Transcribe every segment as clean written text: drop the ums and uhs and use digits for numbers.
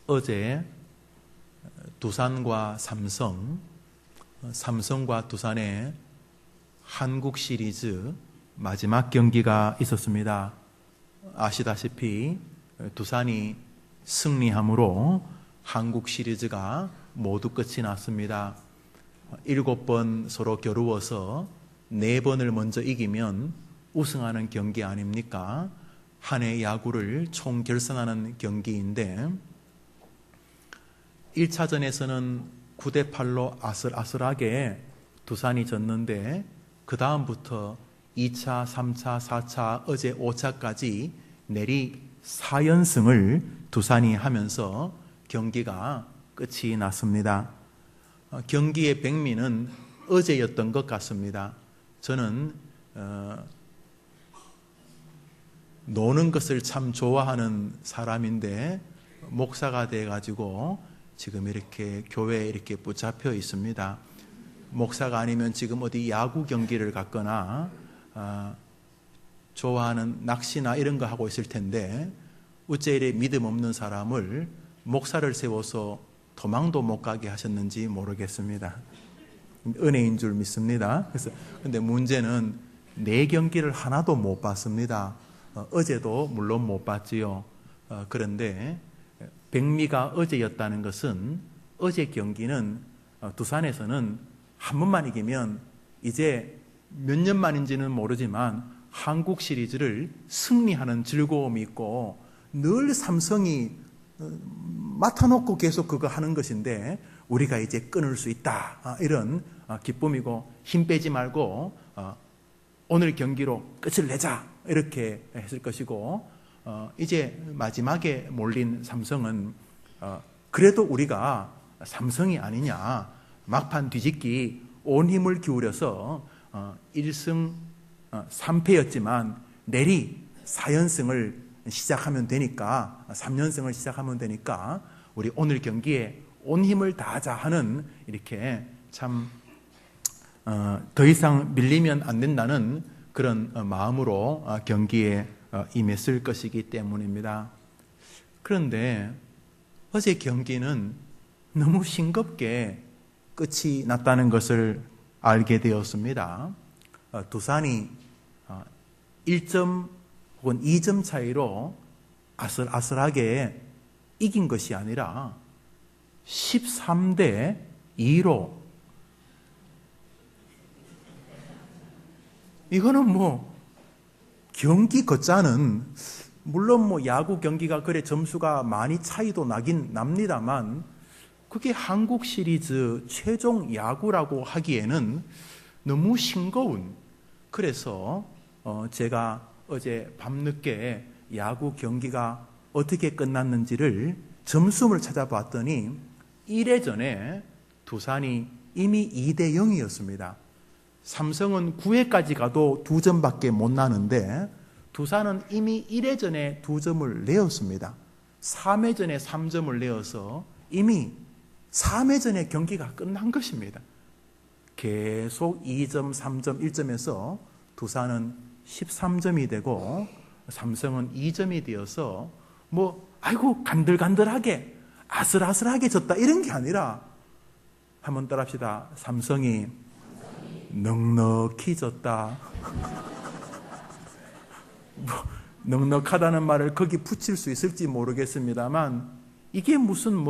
어제 두산과 삼성과 두산의 한국 시리즈 마지막 경기가 있었습니다. 아시다시피 두산이 승리함으로 한국 시리즈가 모두 끝이 났습니다. 7번 서로 겨루어서 4번을 먼저 이기면 우승하는 경기 아닙니까? 한 해 야구를 총결산하는 경기인데 1차전에서는 9대8로 아슬아슬하게 두산이 졌는데 그 다음부터 2차, 3차, 4차, 어제 5차까지 내리 4연승을 두산이 하면서 경기가 끝이 났습니다. 경기의 백미는 어제였던 것 같습니다. 저는 노는 것을 참 좋아하는 사람인데 목사가 돼가지고 지금 이렇게 교회에 이렇게 붙잡혀 있습니다. 목사가 아니면 지금 어디 야구 경기를 갔거나 좋아하는 낚시나 이런 거 하고 있을 텐데 어째 이래 믿음 없는 사람을 목사를 세워서 도망도 못 가게 하셨는지 모르겠습니다. 은혜인 줄 믿습니다. 근데 문제는 4경기를 하나도 못 봤습니다. 어제도 물론 못 봤지요. 그런데 백미가 어제였다는 것은 어제 경기는 두산에서는 한 번만 이기면 이제 몇 년 만인지는 모르지만 한국 시리즈를 승리하는 즐거움이 있고 늘 삼성이 맡아놓고 계속 그거 하는 것인데 우리가 이제 끊을 수 있다. 이런 기쁨이고 힘 빼지 말고 오늘 경기로 끝을 내자. 이렇게 했을 것이고 이제 마지막에 몰린 삼성은 그래도 우리가 삼성이 아니냐. 막판 뒤집기 온 힘을 기울여서 1승 3패였지만 내리 4연승을 시작하면 되니까 3연승을 시작하면 되니까 우리 오늘 경기에 온 힘을 다하자 하는 이렇게 참 더 이상 밀리면 안 된다는 그런 마음으로 경기에 임했을 것이기 때문입니다. 그런데 어제 경기는 너무 싱겁게 끝이 났다는 것을 알게 되었습니다. 두산이 1점 혹은 2점 차이로 아슬아슬하게 이긴 것이 아니라 13대 2로 이거는 경기 걷자는 물론 야구 경기가 그래 점수가 많이 차이도 나긴 납니다만 그게 한국 시리즈 최종 야구라고 하기에는 너무 싱거운 그래서 제가 어제 밤늦게 야구 경기가 어떻게 끝났는지를 점수를 찾아봤더니 1회전에 두산이 이미 2대 0이었습니다. 삼성은 9회까지 가도 2점밖에 못 나는데 두산은 이미 1회전에 2점을 내었습니다. 3회전에 3점을 내어서 이미 3회전에 경기가 끝난 것입니다. 계속 2점, 3점, 1점에서 두산은 13점이 되고 삼성은 2점이 되어서 아이고 간들간들하게 아슬아슬하게 졌다 이런 게 아니라 한번 따라합시다. 삼성이 넉넉히 졌다. 넉넉하다는 말을 거기 붙일 수 있을지 모르겠습니다만 이게 무슨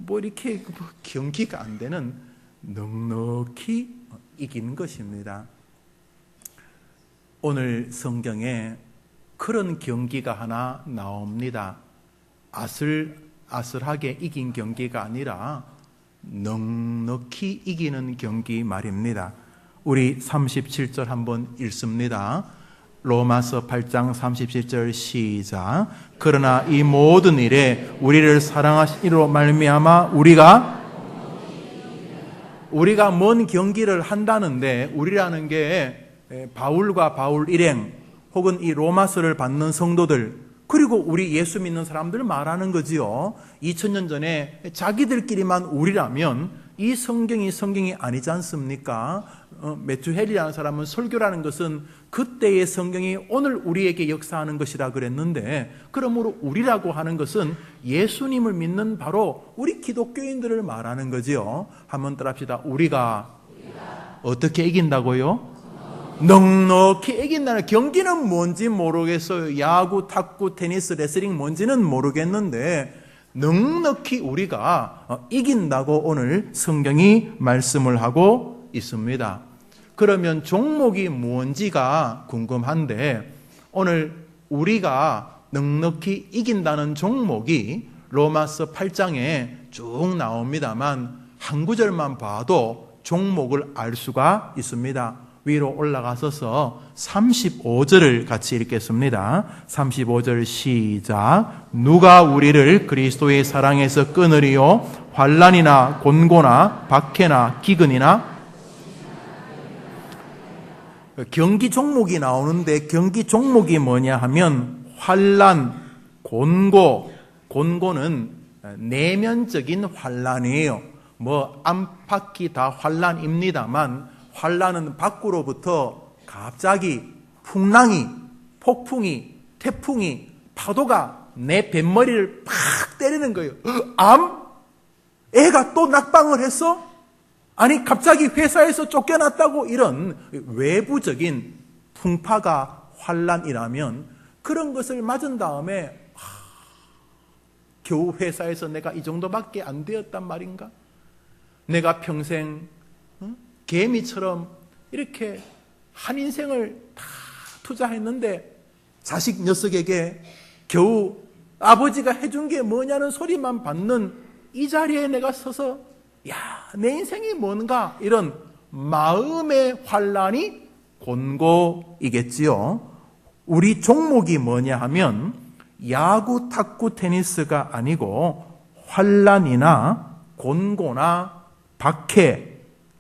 이렇게 경기가 안 되는 넉넉히 이긴 것입니다. 오늘 성경에 그런 경기가 하나 나옵니다. 아슬아슬하게 이긴 경기가 아니라 넉넉히 이기는 경기 말입니다. 우리 37절 한번 읽습니다. 로마서 8장 37절 시작. 그러나 이 모든 일에 우리를 사랑하신 이로 말미암아 우리가 뭔 경기를 한다는데 우리라는 게 바울과 바울 일행 혹은 이 로마서를 받는 성도들 그리고 우리 예수 믿는 사람들 말하는 거지요. 2000년 전에 자기들끼리만 우리라면 이 성경이 아니지 않습니까? 메투헬이라는 사람은 설교라는 것은 그때의 성경이 오늘 우리에게 역사하는 것이라 그랬는데, 그러므로 우리라고 하는 것은 예수님을 믿는 바로 우리 기독교인들을 말하는 거지요. 한번 따라합시다. 우리가 어떻게 이긴다고요? 넉넉히 이긴다는. 경기는 뭔지 모르겠어요. 야구, 탁구, 테니스, 레슬링 뭔지는 모르겠는데 넉넉히 우리가 이긴다고 오늘 성경이 말씀을 하고 있습니다. 그러면 종목이 뭔지가 궁금한데, 오늘 우리가 넉넉히 이긴다는 종목이 로마서 8장에 쭉 나옵니다만 한 구절만 봐도 종목을 알 수가 있습니다. 위로 올라가서서 35절을 같이 읽겠습니다. 35절 시작. 누가 우리를 그리스도의 사랑에서 끊으리요? 환난이나 곤고나 박해나 기근이나. 경기 종목이 나오는데 경기 종목이 뭐냐 하면 환난, 곤고. 곤고는 내면적인 환난이에요. 뭐 안팎이 다 환난입니다만 환난은 밖으로부터 갑자기 풍랑이, 폭풍이, 태풍이, 파도가 내 뱃머리를 팍 때리는 거예요. 암? 애가 또 낙방을 했어? 아니 갑자기 회사에서 쫓겨났다고. 이런 외부적인 풍파가 환난이라면, 그런 것을 맞은 다음에 겨우 회사에서 내가 이 정도밖에 안 되었단 말인가? 내가 평생 개미처럼 이렇게 한 인생을 다 투자했는데 자식 녀석에게 겨우 아버지가 해준 게 뭐냐는 소리만 받는 이 자리에 내가 서서 야, 내 인생이 뭔가, 이런 마음의 환란이 곤고이겠지요. 우리 종목이 뭐냐 하면 야구, 탁구, 테니스가 아니고 환란이나 곤고나 박해,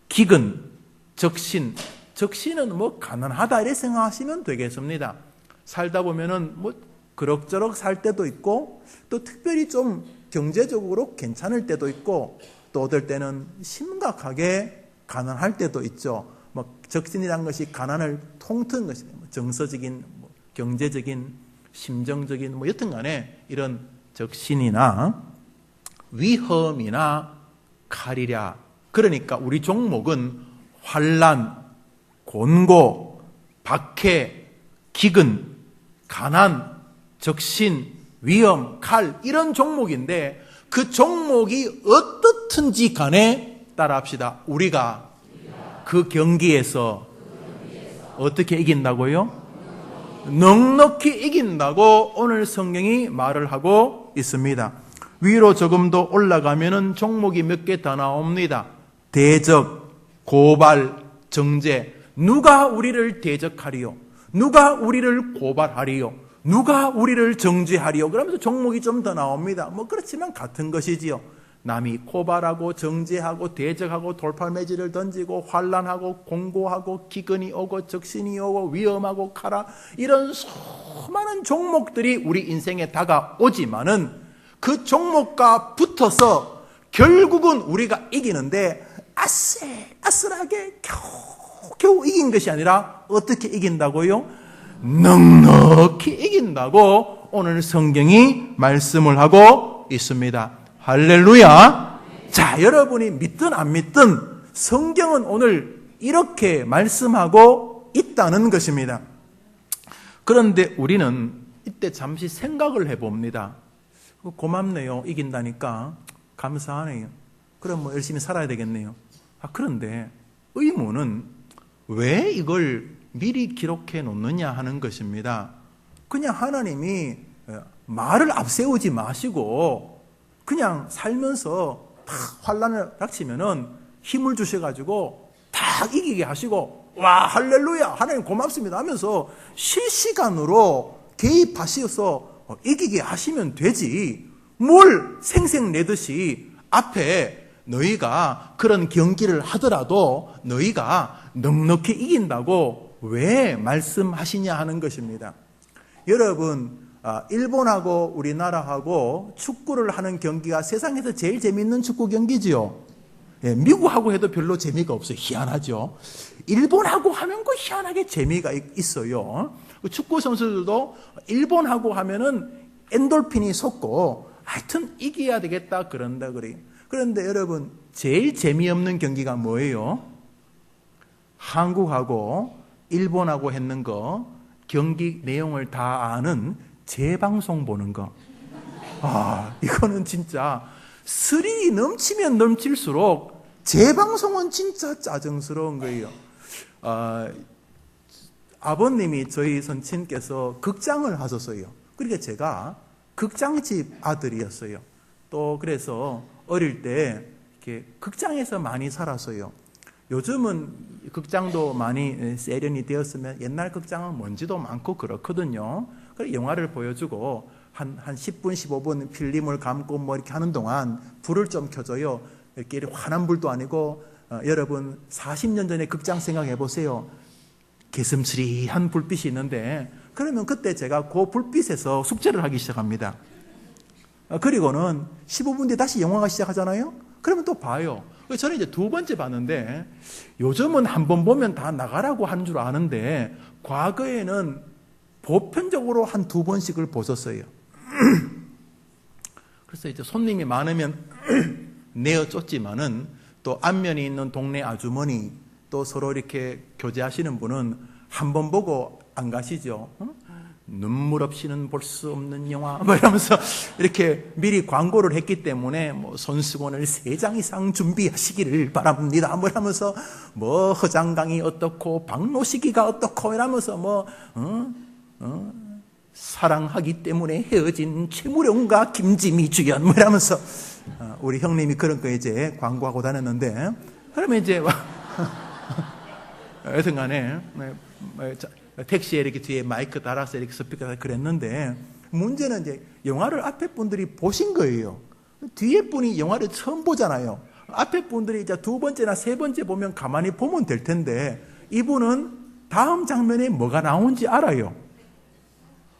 기근, 적신. 적신은 뭐 가난하다 이렇게 생각하시면 되겠습니다. 살다 보면은 뭐 그럭저럭 살 때도 있고, 또 특별히 좀 경제적으로 괜찮을 때도 있고, 또 어떨 때는 심각하게 가난할 때도 있죠. 뭐 적신이라는 것이 가난을 통틀는 것이에요. 정서적인, 뭐 경제적인, 심정적인, 뭐 여튼간에 이런 적신이나 위험이나 칼이랴. 그러니까 우리 종목은 환난, 곤고, 박해, 기근, 가난, 적신, 위험, 칼, 이런 종목인데, 그 종목이 어떻든지 간에 따라합시다. 우리가 그 경기에서 어떻게 이긴다고요? 넉넉히 이긴다고 오늘 성경이 말을 하고 있습니다. 위로 조금 더 올라가면은 종목이 몇 개 더 나옵니다. 대적, 고발, 정죄. 누가 우리를 대적하리요? 누가 우리를 고발하리요? 누가 우리를 정죄하리요? 그러면서 종목이 좀 더 나옵니다. 뭐 그렇지만 같은 것이지요. 남이 고발하고 정죄하고 대적하고 돌팔매질을 던지고 환난하고 공고하고 기근이 오고 적신이 오고 위험하고 카라, 이런 수많은 종목들이 우리 인생에 다가오지만은 그 종목과 붙어서 결국은 우리가 이기는데 아슬아슬하게 겨우 이긴 것이 아니라 어떻게 이긴다고요? 넉넉히 이긴다고 오늘 성경이 말씀을 하고 있습니다. 할렐루야. 자, 여러분이 믿든 안 믿든 성경은 오늘 이렇게 말씀하고 있다는 것입니다. 그런데 우리는 이때 잠시 생각을 해봅니다. 고맙네요. 이긴다니까 감사하네요. 그럼 뭐 열심히 살아야 되겠네요. 그런데 의문은 왜 이걸 미리 기록해 놓느냐 하는 것입니다. 그냥 하나님이 말을 앞세우지 마시고 그냥 살면서 다 환난을 닥치면은 힘을 주셔가지고 다 이기게 하시고, 와 할렐루야 하나님 고맙습니다 하면서 실시간으로 개입하셔서 이기게 하시면 되지, 뭘 생색내듯이 앞에 너희가 그런 경기를 하더라도 너희가 넉넉히 이긴다고 왜 말씀하시냐 하는 것입니다. 여러분, 일본하고 우리나라하고 축구를 하는 경기가 세상에서 제일 재미있는 축구 경기지요. 예, 미국하고 해도 별로 재미가 없어요. 희한하죠. 일본하고 하면 그 희한하게 재미가 있어요. 축구 선수들도 일본하고 하면은 엔돌핀이 솟고 하여튼 이겨야 되겠다 그런다 그래요. 그런데 여러분, 제일 재미없는 경기가 뭐예요? 한국하고 일본하고 했는 거, 경기 내용을 다 아는 재방송 보는 거. 이거는 진짜 스릴이 넘치면 넘칠수록 재방송은 진짜 짜증스러운 거예요. 아버님이 저희 선친께서 극장을 하셨어요. 그러니까 제가 극장집 아들이었어요. 또 그래서 어릴 때 이렇게 극장에서 많이 살았어요. 요즘은 극장도 많이 세련이 되었으면 옛날 극장은 먼지도 많고 그렇거든요. 그래서 영화를 보여주고 한 10분, 15분 필름을 감고 뭐 이렇게 하는 동안 불을 좀 켜줘요. 이렇게 환한 불도 아니고, 여러분 40년 전에 극장 생각해 보세요. 개슴츠리한 불빛이 있는데, 그러면 그때 제가 그 불빛에서 숙제를 하기 시작합니다. 그리고는 15분 뒤에 다시 영화가 시작하잖아요. 그러면 또 봐요. 저는 이제 두 번째 봤는데, 요즘은 한 번 보면 다 나가라고 하는 줄 아는데, 과거에는 보편적으로 한 두 번씩을 보셨어요. 그래서 이제 손님이 많으면 내어쫓지만은, 또 안면이 있는 동네 아주머니, 또 서로 이렇게 교제하시는 분은 한 번 보고 안 가시죠. 눈물 없이는 볼 수 없는 영화, 뭐 이러면서 이렇게 미리 광고를 했기 때문에, 뭐 손수건을 3장 이상 준비하시기를 바랍니다, 뭐 이러면서 뭐 허장강이 어떻고 박노식이가 어떻고 이러면서 사랑하기 때문에 헤어진 최무룡과 김지미 주연, 뭐 이러면서 우리 형님이 그런 거 이제 광고하고 다녔는데, 그러면 이제 여튼간에 택시에 이렇게 뒤에 마이크 달아서 이렇게 스피커 달아서 그랬는데, 문제는 이제 영화를 앞에 분들이 보신 거예요. 뒤에 분이 영화를 처음 보잖아요. 앞에 분들이 이제 두 번째나 세 번째 보면 가만히 보면 될 텐데, 이분은 다음 장면에 뭐가 나온지 알아요.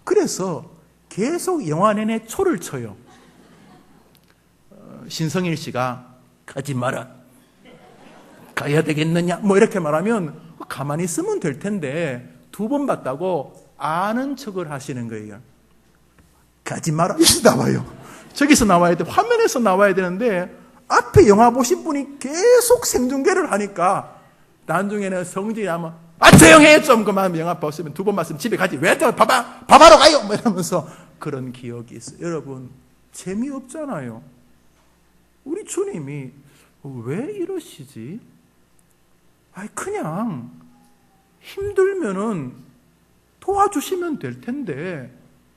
그래서 계속 영화 내내 초를 쳐요. 신성일 씨가 가지 마라, 가야 되겠느냐, 뭐 이렇게 말하면 가만히 있으면 될 텐데, 두 번 봤다고 아는 척을 하시는 거예요. 가지 마라, 여기서 나와요. 저기서 나와야 돼. 화면에서 나와야 되는데, 앞에 영화 보신 분이 계속 생중계를 하니까, 나중에는 성질이 나면, 조용해! 좀 그만 영화 봤으면 두 번 봤으면 집에 가지. 왜 또 밥하러 가요! 뭐 이러면서 그런 기억이 있어요. 여러분, 재미없잖아요. 우리 주님이 왜 이러시지? 그냥 힘들면은 도와주시면 될 텐데,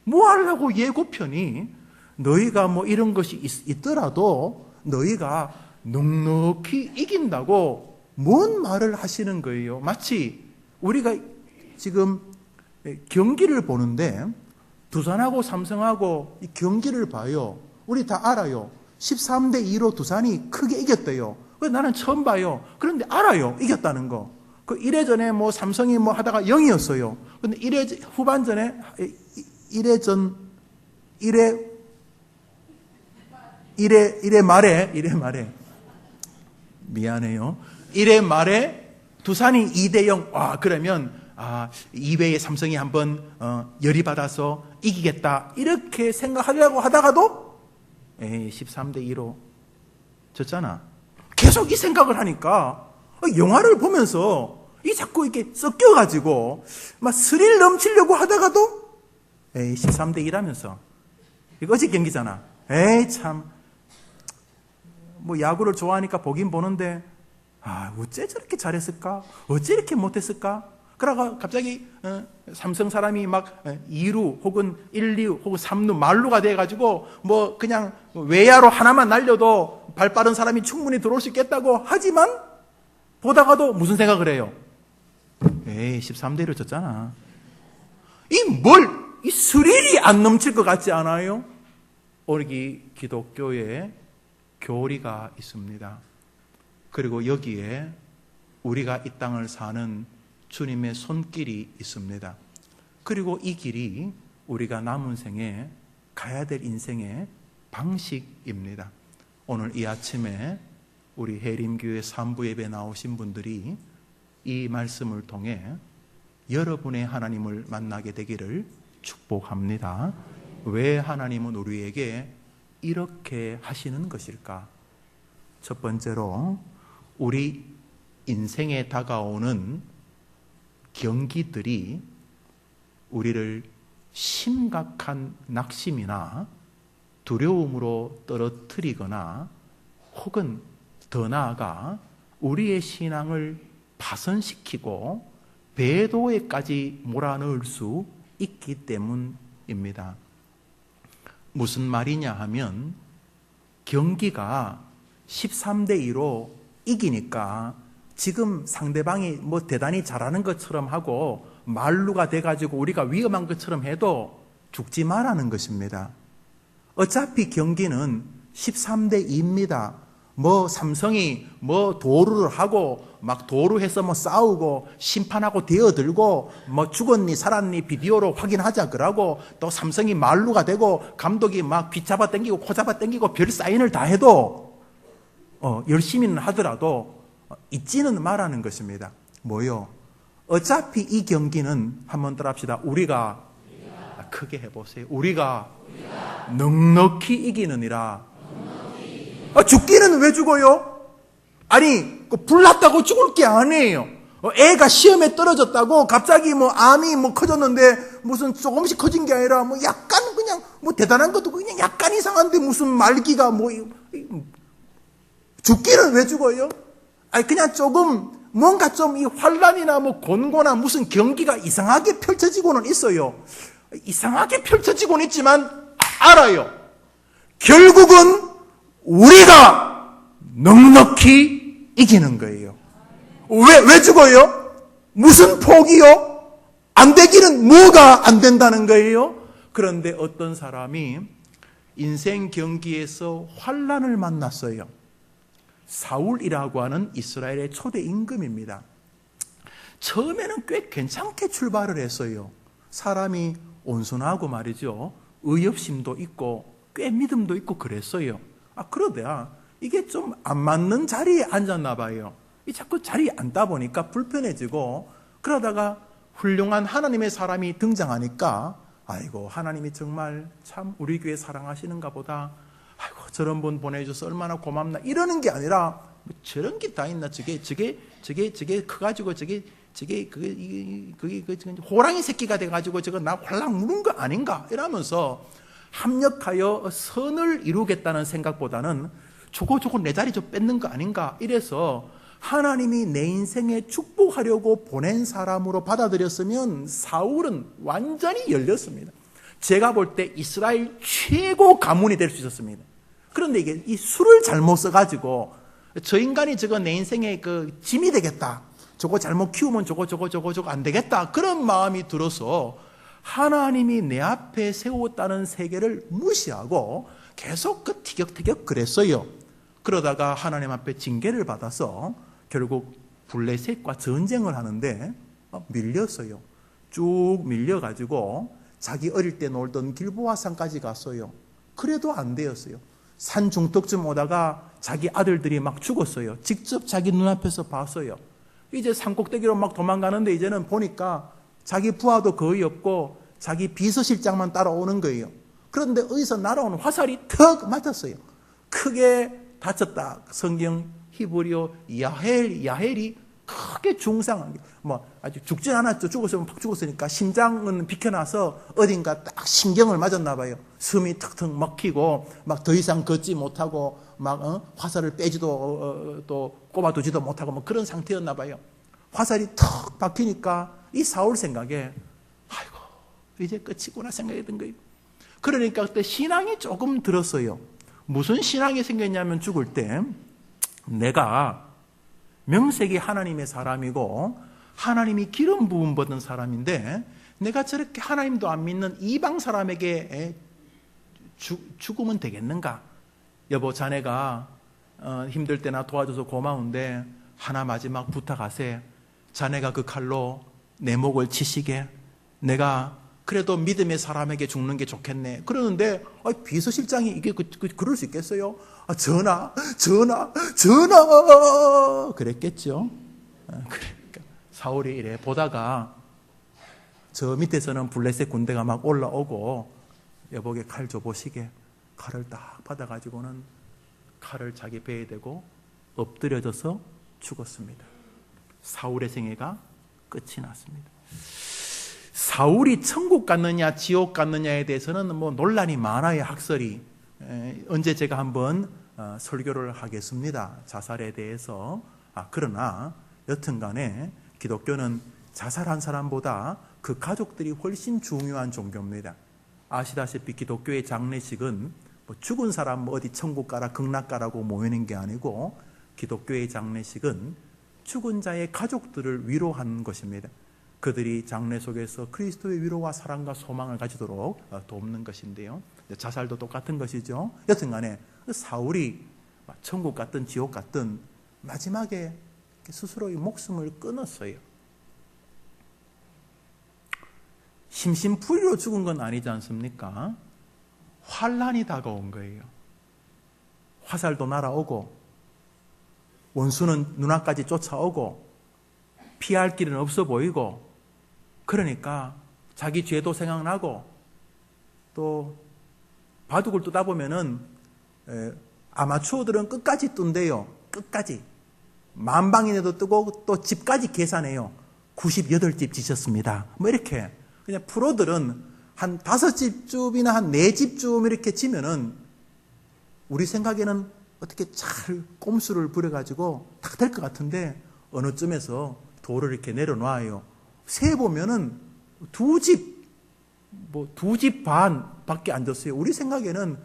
뭐 하려고 예고편이, 너희가 뭐 이런 것이 있더라도 너희가 넉넉히 이긴다고 뭔 말을 하시는 거예요. 마치 우리가 지금 경기를 보는데, 두산하고 삼성하고 이 경기를 봐요. 우리 다 알아요. 13대 2로 두산이 크게 이겼대요. 나는 처음 봐요. 그런데 알아요, 이겼다는 거. 그 1회전에 뭐 삼성이 뭐 하다가 0이었어요. 근데 1회 후반전에 1회 말에 미안해요. 1회 말에 두산이 2대0. 그러면 2회에 삼성이 한번 열이 받아서 이기겠다, 이렇게 생각하려고 하다가도 13대 2로 졌잖아. 계속 이 생각을 하니까 영화를 보면서 이 자꾸 이렇게 섞여가지고 막 스릴 넘치려고 하다가도 13대 2라면서, 이거 어제 경기잖아. 참, 뭐 야구를 좋아하니까 보긴 보는데, 어째 저렇게 잘했을까? 어째 이렇게 못했을까? 그러다가 갑자기 삼성 사람이 막 2루 혹은 1, 2루 혹은 3루 말루가 돼가지고 뭐 그냥 외야로 하나만 날려도 발 빠른 사람이 충분히 들어올 수 있겠다고 하지만, 보다가도 무슨 생각을 해요? 13대 1로 졌잖아. 이 스릴이 안 넘칠 것 같지 않아요? 우리 기독교에 교리가 있습니다. 그리고 여기에 우리가 이 땅을 사는 주님의 손길이 있습니다. 그리고 이 길이 우리가 남은 생에 가야 될 인생의 방식입니다. 오늘 이 아침에 우리 해림교회 3부 예배 나오신 분들이 이 말씀을 통해 여러분의 하나님을 만나게 되기를 축복합니다. 왜 하나님은 우리에게 이렇게 하시는 것일까? 첫 번째로 우리 인생에 다가오는 경기들이 우리를 심각한 낙심이나 두려움으로 떨어뜨리거나 혹은 더 나아가 우리의 신앙을 파손시키고 배도에까지 몰아넣을 수 있기 때문입니다. 무슨 말이냐 하면 경기가 13대 2로 이기니까 지금 상대방이 뭐 대단히 잘하는 것처럼 하고 만루가 돼가지고 우리가 위험한 것처럼 해도 죽지 말라는 것입니다. 어차피 경기는 13대 2입니다. 뭐 삼성이 뭐 도루를 하고 막 도루해서 뭐 싸우고 심판하고 대어들고 뭐 죽었니 살았니 비디오로 확인하자 그러고 또 삼성이 만루가 되고 감독이 막 귀 잡아 당기고 코 잡아 당기고 별 사인을 다 해도 열심히는 하더라도 잊지는 말라는 것입니다. 뭐요? 어차피 이 경기는 한번 더 합시다. 우리가 크게 해보세요. 우리가 넉넉히 이기느니라. 죽기는 왜 죽어요? 아니 불났다고 죽을 게 아니에요. 애가 시험에 떨어졌다고 갑자기 뭐 암이 뭐 커졌는데 무슨 조금씩 커진 게 아니라 뭐 약간 그냥 뭐 대단한 것도 그냥 약간 이상한데 무슨 말기가 뭐 죽기는 왜 죽어요? 아니 그냥 조금 뭔가 좀 이 환란이나 뭐 곤고나 무슨 경기가 이상하게 펼쳐지고는 있어요. 이상하게 펼쳐지고는 있지만 알아요. 결국은 우리가 넉넉히 이기는 거예요. 왜 죽어요? 무슨 포기요? 안 되기는 뭐가 안 된다는 거예요? 그런데 어떤 사람이 인생 경기에서 환란을 만났어요. 사울이라고 하는 이스라엘의 초대 임금입니다. 처음에는 꽤 괜찮게 출발을 했어요. 사람이 온순하고 말이죠. 의협심도 있고 꽤 믿음도 있고 그랬어요. 그러다 이게 좀 안 맞는 자리에 앉았나 봐요. 자꾸 자리에 앉다 보니까 불편해지고 그러다가 훌륭한 하나님의 사람이 등장하니까 아이고 하나님이 정말 참 우리 교회 사랑하시는가 보다. 아이고 저런 분 보내줘서 얼마나 고맙나 이러는 게 아니라 뭐 저런 게 다 있나 저게 커가지고 저게 호랑이 새끼가 돼가지고 저거 나 홀랑 무는 거 아닌가 이러면서 합력하여 선을 이루겠다는 생각보다는 저거 내 자리 좀 뺏는 거 아닌가 이래서 하나님이 내 인생에 축복하려고 보낸 사람으로 받아들였으면 사울은 완전히 열렸습니다. 제가 볼 때 이스라엘 최고 가문이 될 수 있었습니다. 그런데 이게 이 술을 잘못 써가지고 저 인간이 저거 내 인생의 그 짐이 되겠다. 저거 잘못 키우면 저거 안 되겠다. 그런 마음이 들어서 하나님이 내 앞에 세웠다는 세계를 무시하고 계속 그 티격태격 그랬어요. 그러다가 하나님 앞에 징계를 받아서 결국 블레셋과 전쟁을 하는데 밀렸어요. 쭉 밀려가지고 자기 어릴 때 놀던 길보아산까지 갔어요. 그래도 안 되었어요. 산 중턱쯤 오다가 자기 아들들이 막 죽었어요. 직접 자기 눈앞에서 봤어요. 이제 산꼭대기로 막 도망가는데 이제는 보니까 자기 부하도 거의 없고 자기 비서실장만 따라오는 거예요. 그런데 어디서 날아오는 화살이 턱 맞았어요. 크게 다쳤다. 성경 히브리어 야헬이 크게 중상한 게 뭐 아주 죽진 않았죠. 죽었으면 팍 죽었으니까 심장은 비켜나서 어딘가 딱 신경을 맞았나 봐요. 숨이 턱턱 막히고 막 더 이상 걷지 못하고 막 화살을 빼지도 또 꼽아두지도 못하고 뭐 그런 상태였나 봐요. 화살이 턱 박히니까 이 사울 생각에 아이고 이제 끝이구나 생각이 든 거예요. 그러니까 그때 신앙이 조금 들었어요. 무슨 신앙이 생겼냐면 죽을 때 내가 명색이 하나님의 사람이고 하나님이 기름 부음 받은 사람인데 내가 저렇게 하나님도 안 믿는 이방 사람에게 죽으면 되겠는가? 여보 자네가 힘들 때나 도와줘서 고마운데 하나 마지막 부탁하세. 자네가 그 칼로 내 목을 치시게. 내가 그래도 믿음의 사람에게 죽는 게 좋겠네. 그러는데 비서실장이 이게 그럴 수 있겠어요? 전하 그랬겠죠. 그러니까 사울이 이래 보다가 저 밑에서는 블레셋 군대가 막 올라오고 여보게 칼 줘보시게 칼을 딱 받아가지고는 칼을 자기 배에 대고 엎드려져서 죽었습니다. 사울의 생애가 끝이 났습니다. 사울이 천국 갔느냐 지옥 갔느냐에 대해서는 뭐 논란이 많아요. 학설이. 언제 제가 한번 설교를 하겠습니다. 자살에 대해서. 그러나 여튼간에 기독교는 자살한 사람보다 그 가족들이 훨씬 중요한 종교입니다. 아시다시피 기독교의 장례식은 뭐 죽은 사람 뭐 어디 천국 가라 극락 가라고 모이는 게 아니고 기독교의 장례식은 죽은 자의 가족들을 위로하는 것입니다. 그들이 장례 속에서 그리스도의 위로와 사랑과 소망을 가지도록 돕는 것인데요. 자살도 똑같은 것이죠. 여튼간에 사울이 천국 갔든 지옥 갔든 마지막에 스스로의 목숨을 끊었어요. 심심풀이로 죽은 건 아니지 않습니까? 환란이 다가온 거예요. 화살도 날아오고 원수는 눈앞까지 쫓아오고 피할 길은 없어 보이고 그러니까 자기 죄도 생각나고 또 바둑을 뜨다 보면은 아마추어들은 끝까지 뜬대요. 끝까지. 만방인에도 뜨고 또 집까지 계산해요. 98집 지셨습니다. 뭐 이렇게. 그냥 프로들은 한 5집쯤이나 한 4집쯤 이렇게 지면은 우리 생각에는 어떻게 잘 꼼수를 부려가지고 다 될 것 같은데 어느 쯤에서 돌을 이렇게 내려놔요. 세보면은 2집, 뭐 2집 반 밖에 안 졌어요. 우리 생각에는,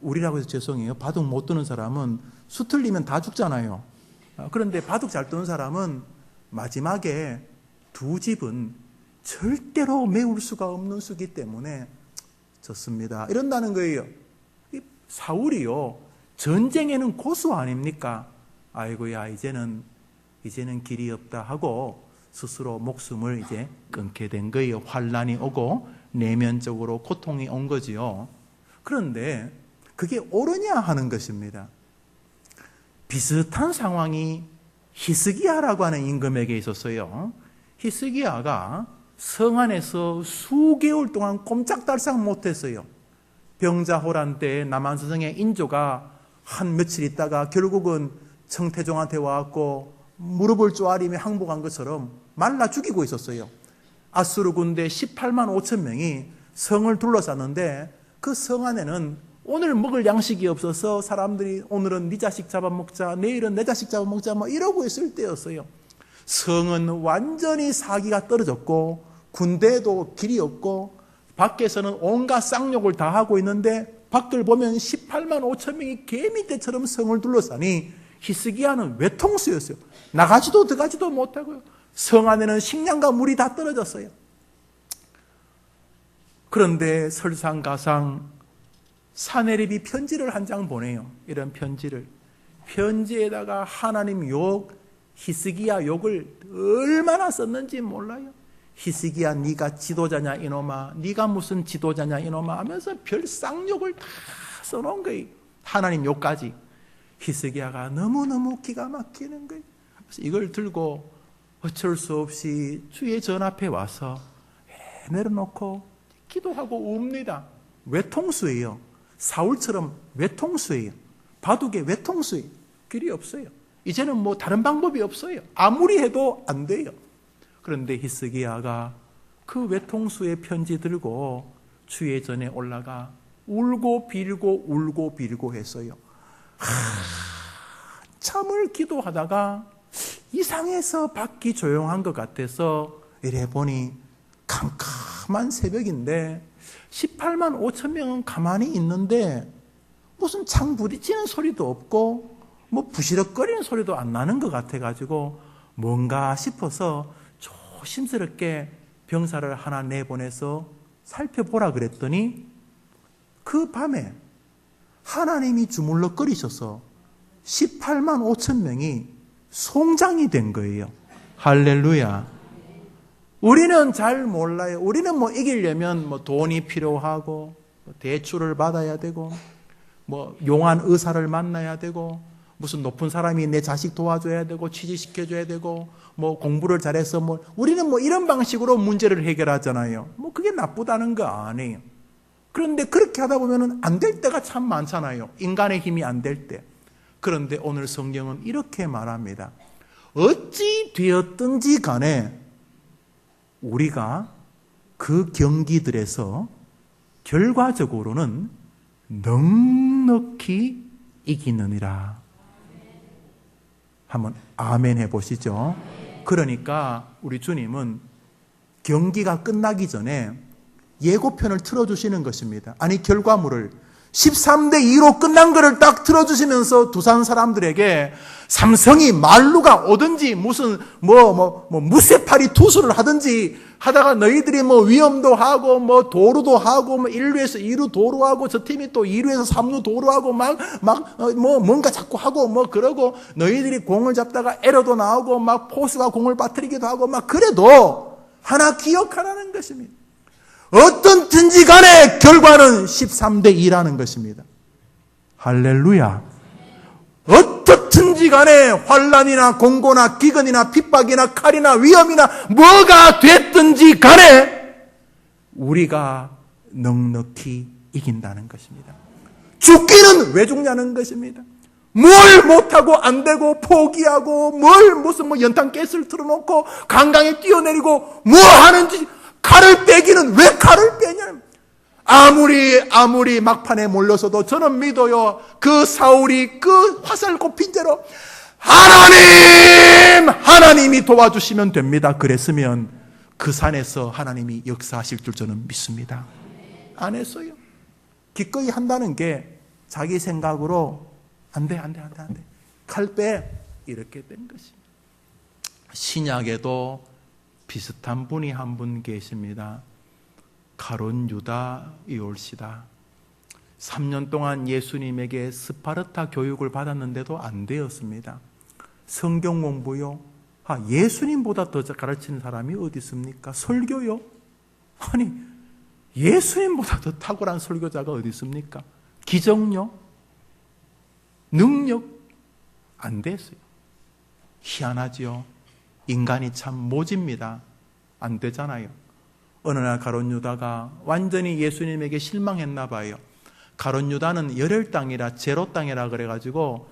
우리라고 해서 죄송해요. 바둑 못 두는 사람은 수틀리면 다 죽잖아요. 그런데 바둑 잘 두는 사람은 마지막에 2집은 절대로 메울 수가 없는 수기 때문에 졌습니다. 이런다는 거예요. 사울이요. 전쟁에는 고수 아닙니까? 아이고야, 이제는 길이 없다 하고 스스로 목숨을 이제 끊게 된 거예요. 환란이 오고 내면적으로 고통이 온 거지요. 그런데 그게 옳으냐 하는 것입니다. 비슷한 상황이 히스기야라고 하는 임금에게 있었어요. 히스기야가 성 안에서 수개월 동안 꼼짝달싹 못했어요. 병자호란 때 남한서성의 인조가 한 며칠 있다가 결국은 청태종한테 와갖고 무릎을 쪼아리며 항복한 것처럼 말라 죽이고 있었어요. 아수르 군대 18만 5천 명이 성을 둘러쌌는데 그 성 안에는 오늘 먹을 양식이 없어서 사람들이 오늘은 네 자식 잡아먹자, 내일은 내 자식 잡아먹자 뭐 이러고 있을 때였어요. 성은 완전히 사기가 떨어졌고 군대에도 길이 없고 밖에서는 온갖 쌍욕을 다 하고 있는데 밖을 보면 18만 5천 명이 개미떼처럼 성을 둘러싸니 히스기야는 외통수였어요. 나가지도 들어가지도 못하고요. 성 안에는 식량과 물이 다 떨어졌어요. 그런데 설상가상 사내립이 편지를 한 장 보내요. 이런 편지를. 편지에다가 하나님 욕, 히스기야 욕을 얼마나 썼는지 몰라요. 히스기야 네가 지도자냐 이놈아, 네가 무슨 지도자냐 이놈아 하면서 별 쌍욕을 다 써놓은 거예요. 하나님 욕까지. 히스기야가 너무너무 기가 막히는 거예요. 그래서 이걸 들고 어쩔 수 없이 주의 전 앞에 와서 내려놓고 기도하고 웁니다. 외통수예요. 사울처럼 외통수예요. 바둑의 외통수예요. 길이 없어요. 이제는 뭐 다른 방법이 없어요. 아무리 해도 안 돼요. 그런데 히스기야가 그 외통수의 편지 들고 주의 전에 올라가 울고 빌고 했어요. 참을 기도하다가 이상해서 밖이 조용한 것 같아서 이래 보니 캄캄한 새벽인데 18만 5천 명은 가만히 있는데 무슨 창 부딪히는 소리도 없고 뭐 부시럭거리는 소리도 안 나는 것 같아가지고 뭔가 싶어서 조심스럽게 병사를 하나 내보내서 살펴보라 그랬더니 그 밤에 하나님이 주물럭거리셔서 18만 5천 명이 송장이 된 거예요. 할렐루야. 우리는 잘 몰라요. 우리는 뭐 이기려면 뭐 돈이 필요하고 대출을 받아야 되고 뭐 용한 의사를 만나야 되고 무슨 높은 사람이 내 자식 도와줘야 되고 취직시켜줘야 되고 뭐 공부를 잘해서 뭐 우리는 뭐 이런 방식으로 문제를 해결하잖아요. 뭐 그게 나쁘다는 거 아니에요. 그런데 그렇게 하다 보면은 안 될 때가 참 많잖아요. 인간의 힘이 안 될 때. 그런데 오늘 성경은 이렇게 말합니다. 어찌 되었든지 간에 우리가 그 경기들에서 결과적으로는 넉넉히 이기느니라. 한번 아멘 해보시죠. 그러니까 우리 주님은 경기가 끝나기 전에 예고편을 틀어주시는 것입니다. 아니 결과물을 13대 2로 끝난 것을 딱 틀어주시면서 두산 사람들에게 삼성이 말루가 오든지 무슨 무쇠팔이 투수를 하든지 하다가 너희들이 뭐 위험도 하고 뭐 도루도 하고 뭐 1루에서 2루 도루하고 저 팀이 또 2루에서 3루 도루하고 막 뭔가 자꾸 하고 뭐 그러고 너희들이 공을 잡다가 에러도 나오고 막 포수가 공을 빠뜨리기도 하고 막 그래도 하나 기억하라는 것입니다. 어떻든지 간에 결과는 13대 2라는 것입니다. 할렐루야. 어떻든지 간에 환난이나 공고나 기근이나 핍박이나 칼이나 위험이나 뭐가 됐든지 간에 우리가 넉넉히 이긴다는 것입니다. 죽기는 왜 죽냐는 것입니다. 뭘 못하고 안 되고 포기하고 무슨 연탄가스를 틀어놓고 강강에 뛰어내리고 뭐 하는지 칼을 빼기는 왜 칼을 빼냐는 아무리 막판에 몰려서도 저는 믿어요. 그 사울이 그 화살 꼽힌 채로 하나님이 도와주시면 됩니다. 그랬으면 그 산에서 하나님이 역사하실 줄 저는 믿습니다. 안 했어요. 기꺼이 한다는 게 자기 생각으로 안 돼. 칼 빼. 이렇게 된 것입니다. 신약에도 비슷한 분이 한 분 계십니다. 가룟 유다 이올시다. 3년 동안 예수님에게 스파르타 교육을 받았는데도 안 되었습니다. 성경 공부요? 예수님보다 더 가르치는 사람이 어디 있습니까? 설교요? 아니 예수님보다 더 탁월한 설교자가 어디 있습니까? 기정력? 능력? 안 됐어요. 희한하지요. 인간이 참 모집니다. 안 되잖아요. 어느 날 가룟 유다가 완전히 예수님에게 실망했나 봐요. 가룟 유다는 열혈 땅이라 제로 땅이라 그래가지고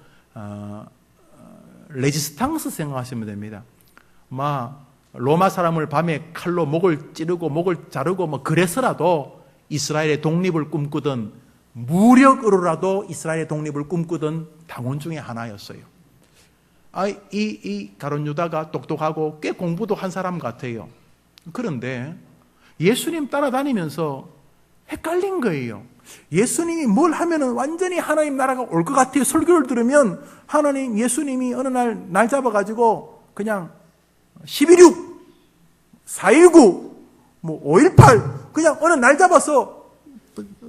레지스탕스 생각하시면 됩니다. 로마 사람을 밤에 칼로 목을 찌르고 목을 자르고 뭐 그래서라도 이스라엘의 독립을 꿈꾸던 무력으로라도 이스라엘의 독립을 꿈꾸던 당원 중에 하나였어요. 이 가룟 유다가 똑똑하고 꽤 공부도 한 사람 같아요. 그런데 예수님 따라다니면서 헷갈린 거예요. 예수님이 뭘 하면은 완전히 하나님 나라가 올 것 같아요. 설교를 들으면 예수님이 어느 날 잡아가지고 그냥 11.6, 4.19, 5.18 그냥 어느 날 잡아서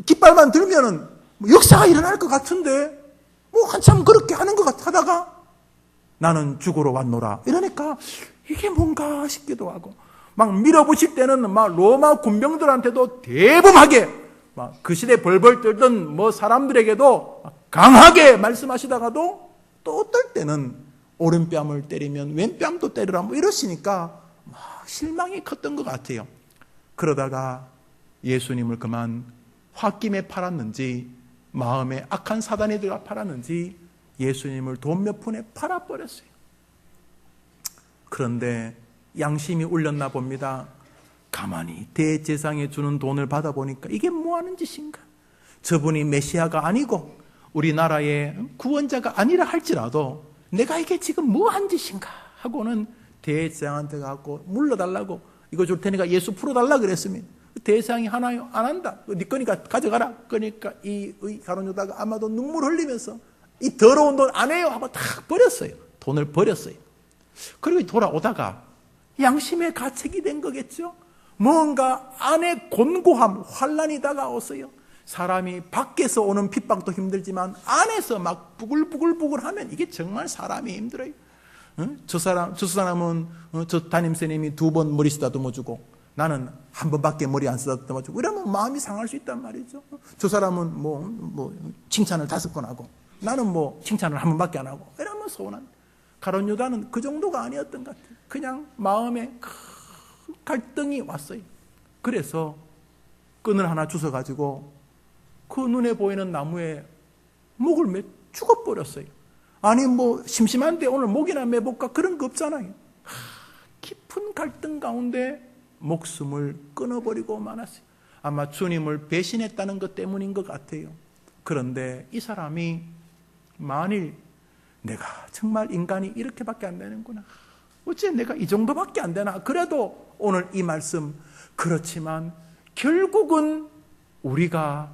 깃발만 들면은 역사가 일어날 것 같은데 한참 그렇게 하는 것 같다가 나는 죽으러 왔노라. 이러니까 이게 뭔가 싶기도 하고 막 밀어붙일 때는 로마 군병들한테도 대범하게 그 시대 벌벌 떨던 사람들에게도 강하게 말씀하시다가도 또 어떨 때는 오른뺨을 때리면 왼뺨도 때리라 이러시니까 실망이 컸던 것 같아요. 그러다가 예수님을 그만 홧김에 팔았는지 마음에 악한 사단이 들어가 팔았는지 예수님을 돈 몇 푼에 팔아버렸어요. 그런데 양심이 울렸나 봅니다. 가만히 대제사장에 주는 돈을 받아보니까 이게 뭐하는 짓인가? 저분이 메시아가 아니고 우리나라의 구원자가 아니라 할지라도 내가 이게 지금 뭐한 짓인가 하고는 대제사장한테 가고 물러달라고 이거 줄 테니까 예수 풀어달라 그랬습니다. 대제사장이 하나요? 안 한다. 네 거니까 가져가라. 그러니까 이 가룟 유다가 아마도 눈물 흘리면서 이 더러운 돈 안 해요 하고 탁 버렸어요. 돈을 버렸어요. 그리고 돌아오다가 양심의 가책이 된 거겠죠. 뭔가 안에 곤고함, 환난이 다가왔어요. 사람이 밖에서 오는 핍박도 힘들지만 안에서 막 부글부글부글하면 이게 정말 사람이 힘들어요. 저 사람은 저 담임선생님이 2번 머리 쓰다듬어 주고 나는 한 번밖에 머리 안 쓰다듬어 주고 이러면 마음이 상할 수 있단 말이죠. 저 사람은 칭찬을 5번 하고 나는 뭐 칭찬을 한 번밖에 안 하고 이러면 서운한. 가룟 유다는 그 정도가 아니었던 것 같아요. 그냥 마음에 큰 갈등이 왔어요. 그래서 끈을 하나 주워가지고 그 눈에 보이는 나무에 목을 매 죽어버렸어요. 아니 뭐 심심한데 오늘 목이나 매볼까 그런 거 없잖아요. 깊은 갈등 가운데 목숨을 끊어버리고 말았어요. 아마 주님을 배신했다는 것 때문인 것 같아요. 그런데 이 사람이 만일 내가 정말 인간이 이렇게밖에 안 되는구나, 어째 내가 이 정도밖에 안 되나, 그래도 오늘 이 말씀, 그렇지만 결국은 우리가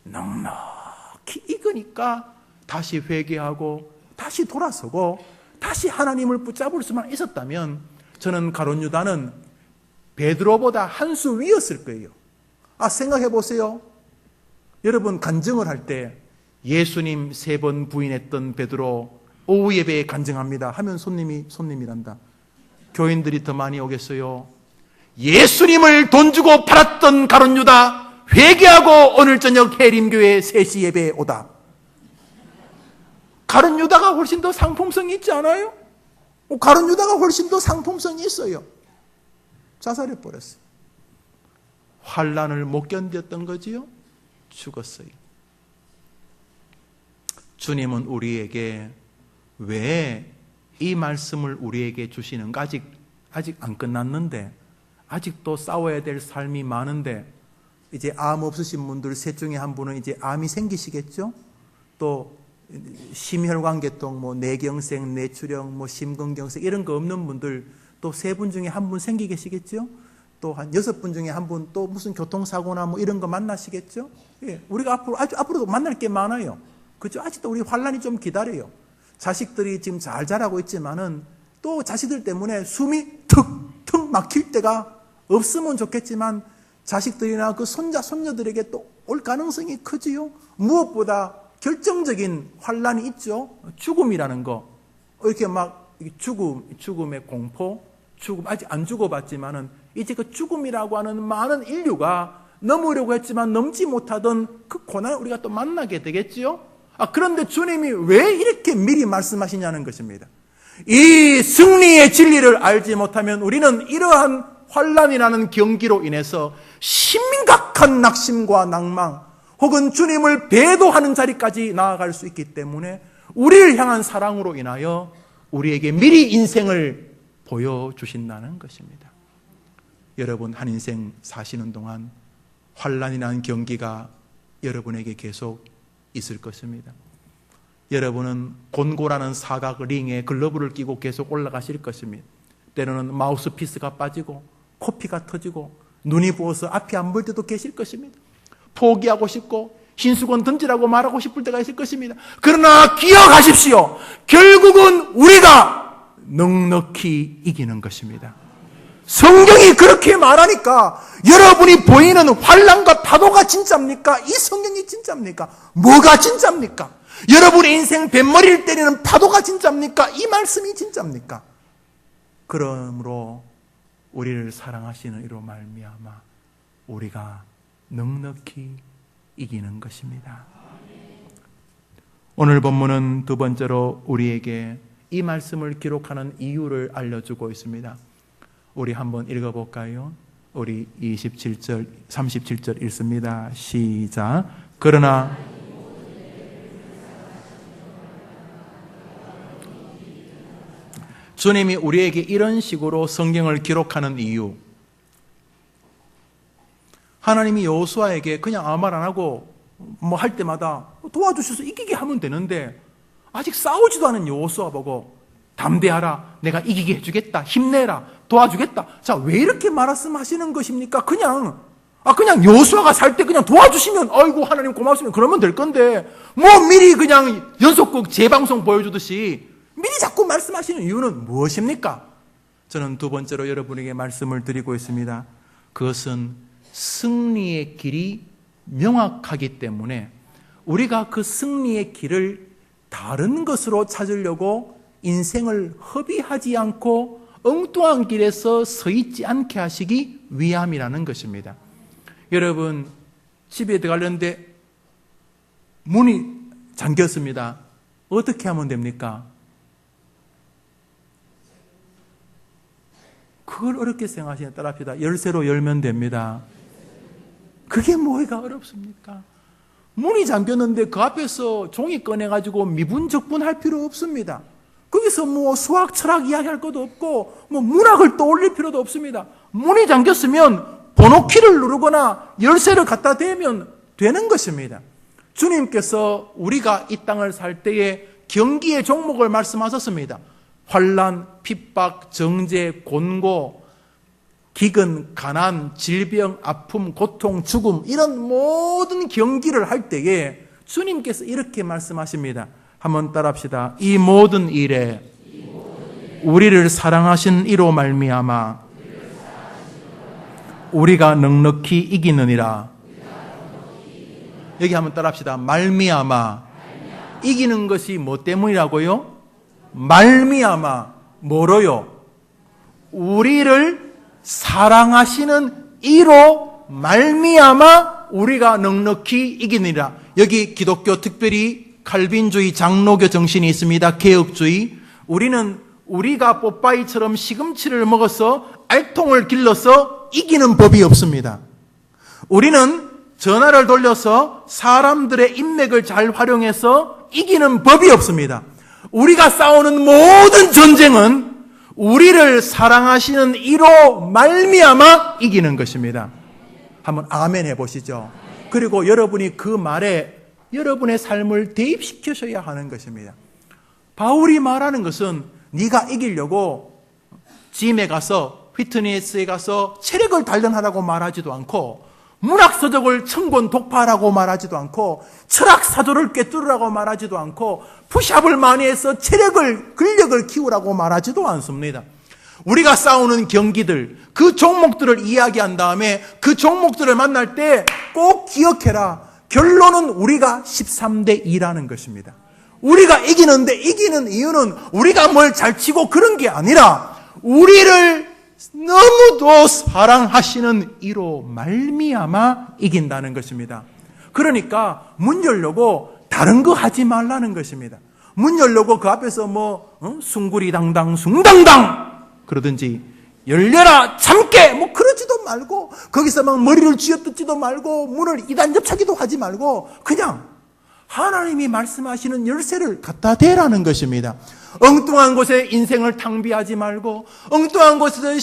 넉넉히 익으니까 다시 회개하고 다시 돌아서고 다시 하나님을 붙잡을 수만 있었다면 저는 가룟 유다는 베드로보다 한 수 위였을 거예요. 생각해 보세요. 여러분 간증을 할 때 예수님 3번 부인했던 베드로 오후 예배에 간증합니다 하면 손님이란다. 교인들이 더 많이 오겠어요? 예수님을 돈 주고 팔았던 가룟 유다 회개하고 오늘 저녁 해림교회 3시 예배에 오다. 가룟 유다가 훨씬 더 상품성이 있지 않아요? 가룟 유다가 훨씬 더 상품성이 있어요. 자살해 버렸어요. 환난을 못 견뎠던 거지요. 죽었어요. 주님은 우리에게 왜 이 말씀을 우리에게 주시는가? 아직 안 끝났는데, 아직도 싸워야 될 삶이 많은데, 이제 암 없으신 분들 셋 중에 한 분은 이제 암이 생기시겠죠? 또 심혈관계통, 뭐 뇌경색, 뇌출혈, 뭐 심근경색 이런 거 없는 분들 또 3분 중에 한 분 생기겠죠? 또 한 6분 중에 한 분 또 무슨 교통사고나 뭐 이런 거 만나시겠죠? 예, 우리가 앞으로도 만날 게 많아요. 그죠? 아직도 우리 환란이 좀 기다려요. 자식들이 지금 잘 자라고 있지만은 또 자식들 때문에 숨이 턱턱 막힐 때가 없으면 좋겠지만 자식들이나 그 손자, 손녀들에게 또 올 가능성이 크지요. 무엇보다 결정적인 환란이 있죠. 죽음이라는 거. 이렇게 막 죽음의 공포, 죽음 아직 안 죽어봤지만은 이제 그 죽음이라고 하는 많은 인류가 넘으려고 했지만 넘지 못하던 그 고난을 우리가 또 만나게 되겠지요. 그런데 주님이 왜 이렇게 미리 말씀하시냐는 것입니다. 이 승리의 진리를 알지 못하면 우리는 이러한 환란이라는 경기로 인해서 심각한 낙심과 낭망 혹은 주님을 배도하는 자리까지 나아갈 수 있기 때문에 우리를 향한 사랑으로 인하여 우리에게 미리 인생을 보여주신다는 것입니다. 여러분 한 인생 사시는 동안 환란이라는 경기가 여러분에게 계속 있을 것입니다. 여러분은 곤고라는 사각 링에 글러브를 끼고 계속 올라가실 것입니다. 때로는 마우스피스가 빠지고 코피가 터지고 눈이 부어서 앞이 안 보일 때도 계실 것입니다. 포기하고 싶고 흰수건 던지라고 말하고 싶을 때가 있을 것입니다. 그러나 기억하십시오. 결국은 우리가 넉넉히 이기는 것입니다. 성경이 그렇게 말하니까 여러분이 보이는 환난과 파도가 진짜입니까? 이 성경이 진짜입니까? 뭐가 진짜입니까? 여러분의 인생 뱃머리를 때리는 파도가 진짜입니까? 이 말씀이 진짜입니까? 그러므로 우리를 사랑하시는 이로 말미암아 우리가 넉넉히 이기는 것입니다. 오늘 본문은 두 번째로 우리에게 이 말씀을 기록하는 이유를 알려주고 있습니다. 우리 한번 읽어볼까요? 우리 27절, 37절 읽습니다. 시작. 그러나 주님이 우리에게 이런 식으로 성경을 기록하는 이유, 하나님이 여호수아에게 그냥 아무 말 안 하고 뭐 할 때마다 도와주셔서 이기게 하면 되는데 아직 싸우지도 않은 여호수아 보고 담대하라, 내가 이기게 해주겠다, 힘내라, 도와주겠다. 자, 왜 이렇게 말씀하시는 것입니까? 그냥 여호수아가 살 때 그냥 도와주시면 아이고 하나님 고맙습니다 그러면 될 건데 뭐 미리 그냥 연속극 재방송 보여주듯이 미리 자꾸 말씀하시는 이유는 무엇입니까? 저는 두 번째로 여러분에게 말씀을 드리고 있습니다. 그것은 승리의 길이 명확하기 때문에 우리가 그 승리의 길을 다른 것으로 찾으려고 인생을 허비하지 않고 엉뚱한 길에서 서 있지 않게 하시기 위함이라는 것입니다. 여러분 집에 들어가려는데 문이 잠겼습니다. 어떻게 하면 됩니까? 그걸 어렵게 생각하시냐 따라합시다. 열쇠로 열면 됩니다. 그게 뭐가 어렵습니까? 문이 잠겼는데 그 앞에서 종이 꺼내가지고 미분적분할 필요 없습니다. 거기서 뭐 수학, 철학 이야기할 것도 없고 뭐 문학을 떠올릴 필요도 없습니다. 문이 잠겼으면 번호키를 누르거나 열쇠를 갖다 대면 되는 것입니다. 주님께서 우리가 이 땅을 살 때에 경기의 종목을 말씀하셨습니다. 환난, 핍박, 정죄, 곤고, 기근, 가난, 질병, 아픔, 고통, 죽음 이런 모든 경기를 할 때에 주님께서 이렇게 말씀하십니다. 한번 따라합시다. 이 모든 일에 우리를 사랑하신 이로 말미암아 우리가 넉넉히 이기느니라. 여기 한번 따라합시다. 말미암아. 이기는 것이 뭐 때문이라고요? 말미암아. 뭐로요? 우리를 사랑하시는 이로 말미암아 우리가 넉넉히 이기느니라. 여기 기독교 특별히 칼빈주의 장로교 정신이 있습니다. 개혁주의. 우리가 뽀빠이처럼 시금치를 먹어서 알통을 길러서 이기는 법이 없습니다. 우리는 전화를 돌려서 사람들의 인맥을 잘 활용해서 이기는 법이 없습니다. 우리가 싸우는 모든 전쟁은 우리를 사랑하시는 이로 말미암아 이기는 것입니다. 한번 아멘 해보시죠. 그리고 여러분이 그 말에 여러분의 삶을 대입시키셔야 하는 것입니다. 바울이 말하는 것은 네가 이기려고 짐에 가서 피트니스에 가서 체력을 단련하라고 말하지도 않고 문학서적을 천권 독파하라고 말하지도 않고 철학사조를 꿰뚫으라고 말하지도 않고 푸시업을 많이 해서 근력을 키우라고 말하지도 않습니다. 우리가 싸우는 경기들, 그 종목들을 이야기한 다음에 그 종목들을 만날 때 꼭 기억해라. 결론은 우리가 13대 2라는 것입니다. 우리가 이기는데 이기는 이유는 우리가 뭘 잘 치고 그런 게 아니라 우리를 너무도 사랑하시는 이로 말미암아 이긴다는 것입니다. 그러니까 문 열려고 다른 거 하지 말라는 것입니다. 문 열려고 그 앞에서 숭구리당당 숭당당 그러든지 열려라 참깨 그러지도 말고 거기서 막 머리를 쥐어뜯지도 말고 문을 이단접차기도 하지 말고 그냥 하나님이 말씀하시는 열쇠를 갖다 대라는 것입니다. 엉뚱한 곳에 인생을 낭비하지 말고 엉뚱한 곳에서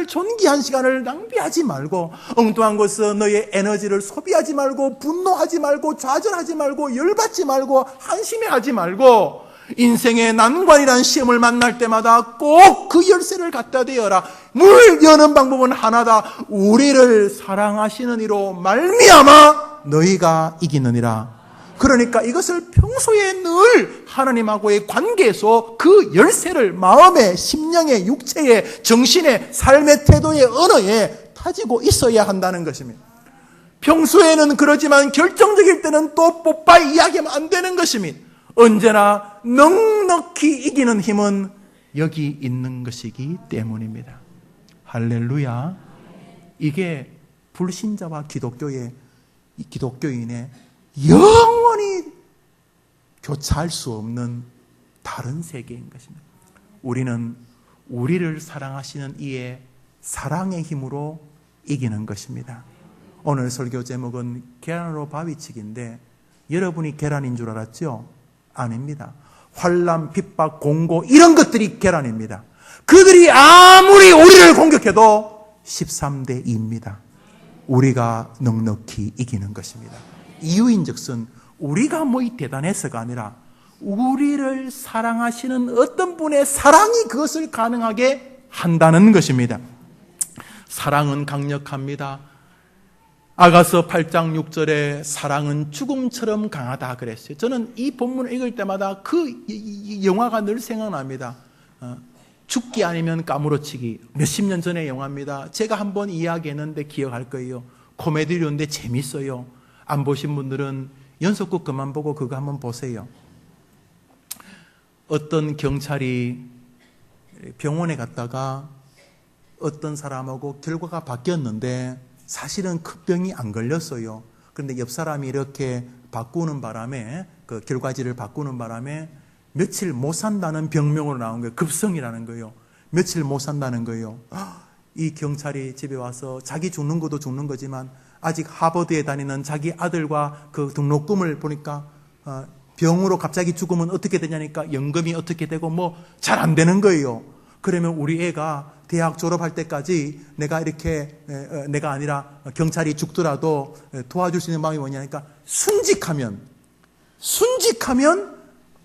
존귀한 시간을 낭비하지 말고 엉뚱한 곳에서 너의 에너지를 소비하지 말고 분노하지 말고 좌절하지 말고 열받지 말고 한심해하지 말고 인생의 난관이라는 시험을 만날 때마다 꼭 그 열쇠를 갖다 대어라. 문을 여는 방법은 하나다. 우리를 사랑하시는 이로 말미암아 너희가 이기느니라. 그러니까 이것을 평소에 늘 하나님하고의 관계에서 그 열쇠를 마음에, 심령에, 육체에, 정신에, 삶의 태도에, 언어에 가지고 있어야 한다는 것입니다. 평소에는 그러지만 결정적일 때는 또 뽀빠이 이야기하면 안 되는 것입니다. 언제나 넉넉히 이기는 힘은 여기 있는 것이기 때문입니다. 할렐루야. 이게 불신자와 기독교인의 영원히 교차할 수 없는 다른 세계인 것입니다. 우리는 우리를 사랑하시는 이의 사랑의 힘으로 이기는 것입니다. 오늘 설교 제목은 계란으로 바위치기인데 여러분이 계란인 줄 알았죠? 아닙니다. 환난, 핍박, 공고 이런 것들이 계란입니다. 그들이 아무리 우리를 공격해도 13대 2입니다. 우리가 넉넉히 이기는 것입니다. 이유인즉슨 우리가 대단해서가 아니라 우리를 사랑하시는 어떤 분의 사랑이 그것을 가능하게 한다는 것입니다. 사랑은 강력합니다. 아가서 8장 6절에 사랑은 죽음처럼 강하다 그랬어요. 저는 이 본문을 읽을 때마다 그 영화가 늘 생각납니다. 죽기 아니면 까무러치기. 몇십 년 전의 영화입니다. 제가 한번 이야기했는데 기억할 거예요. 코미디로인데 재밌어요. 안 보신 분들은 연속극 그만 보고 그거 한번 보세요. 어떤 경찰이 병원에 갔다가 어떤 사람하고 결과가 바뀌었는데 사실은 큰 병이 안 걸렸어요. 그런데 옆 사람이 이렇게 바꾸는 바람에 그 결과지를 바꾸는 바람에 며칠 못 산다는 병명으로 나온 거예요. 급성이라는 거예요. 며칠 못 산다는 거예요. 이 경찰이 집에 와서 자기 죽는 것도 죽는 거지만 아직 하버드에 다니는 자기 아들과 그 등록금을 보니까 병으로 갑자기 죽으면 어떻게 되냐니까 연금이 어떻게 되고 뭐 잘 안 되는 거예요. 그러면 우리 애가 대학 졸업할 때까지 내가 이렇게 내가 아니라 경찰이 죽더라도 도와줄 수 있는 방법이 뭐냐니까 순직하면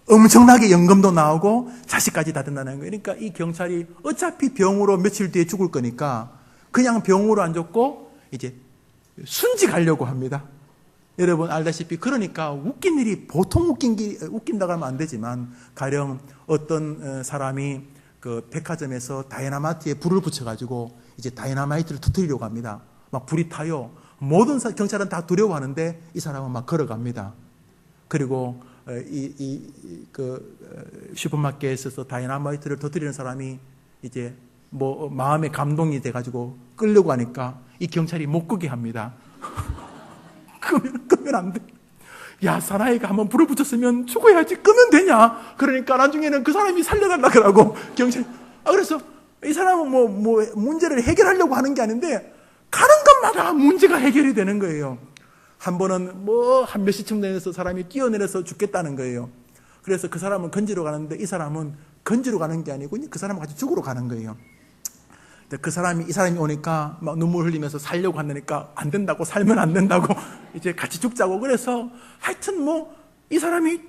엄청나게 연금도 나오고 자식까지 다 된다는 거예요. 그러니까 이 경찰이 어차피 병으로 며칠 뒤에 죽을 거니까 그냥 병으로 안 죽고 이제 순직하려고 합니다. 여러분 알다시피 그러니까 웃긴 일이 보통 웃긴다고 하면 안 되지만 가령 어떤 사람이 그 백화점에서 다이너마이트에 불을 붙여가지고 이제 다이너마이트를 터뜨리려고 합니다. 막 불이 타요. 모든 경찰은 다 두려워하는데 이 사람은 막 걸어갑니다. 그리고 슈퍼마켓에서 다이너마이트를 터뜨리는 사람이 이제 뭐 마음에 감동이 돼가지고 끌려고 하니까 이 경찰이 못 끄게 합니다. 끄면 안 돼. 야, 사나이가 한번 불을 붙였으면 죽어야지. 끄면 되냐? 그러니까 나중에는 그 사람이 살려달라 그러고 경찰. 그래서 이 사람은 뭐 문제를 해결하려고 하는 게 아닌데 가는 것마다 문제가 해결이 되는 거예요. 한 번은 뭐 한 몇십 층 내려서 사람이 뛰어내려서 죽겠다는 거예요. 그래서 그 사람은 건지러 가는데 이 사람은 건지러 가는 게 아니고 그 사람과 같이 죽으러 가는 거예요. 이 사람이 오니까 막 눈물 흘리면서 살려고 한다니까 안 된다고, 살면 안 된다고, 이제 같이 죽자고. 그래서 하여튼 뭐 이 사람이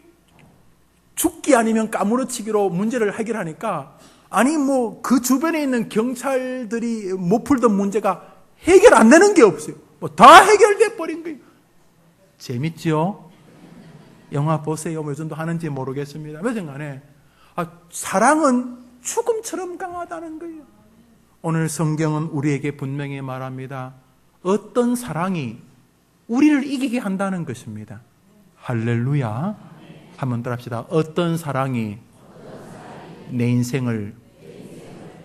죽기 아니면 까무러치기로 문제를 해결하니까 아니 뭐 그 주변에 있는 경찰들이 못 풀던 문제가 해결 안 되는 게 없어요. 뭐 다 해결돼 버린 거예요. 재밌죠? 영화 보세요. 뭐 요즘도 하는지 모르겠습니다. 몇든 간에 사랑은 죽음처럼 강하다는 거예요. 오늘 성경은 우리에게 분명히 말합니다. 어떤 사랑이 우리를 이기게 한다는 것입니다. 할렐루야. 한번 더 합시다. 어떤 사랑이 내 인생을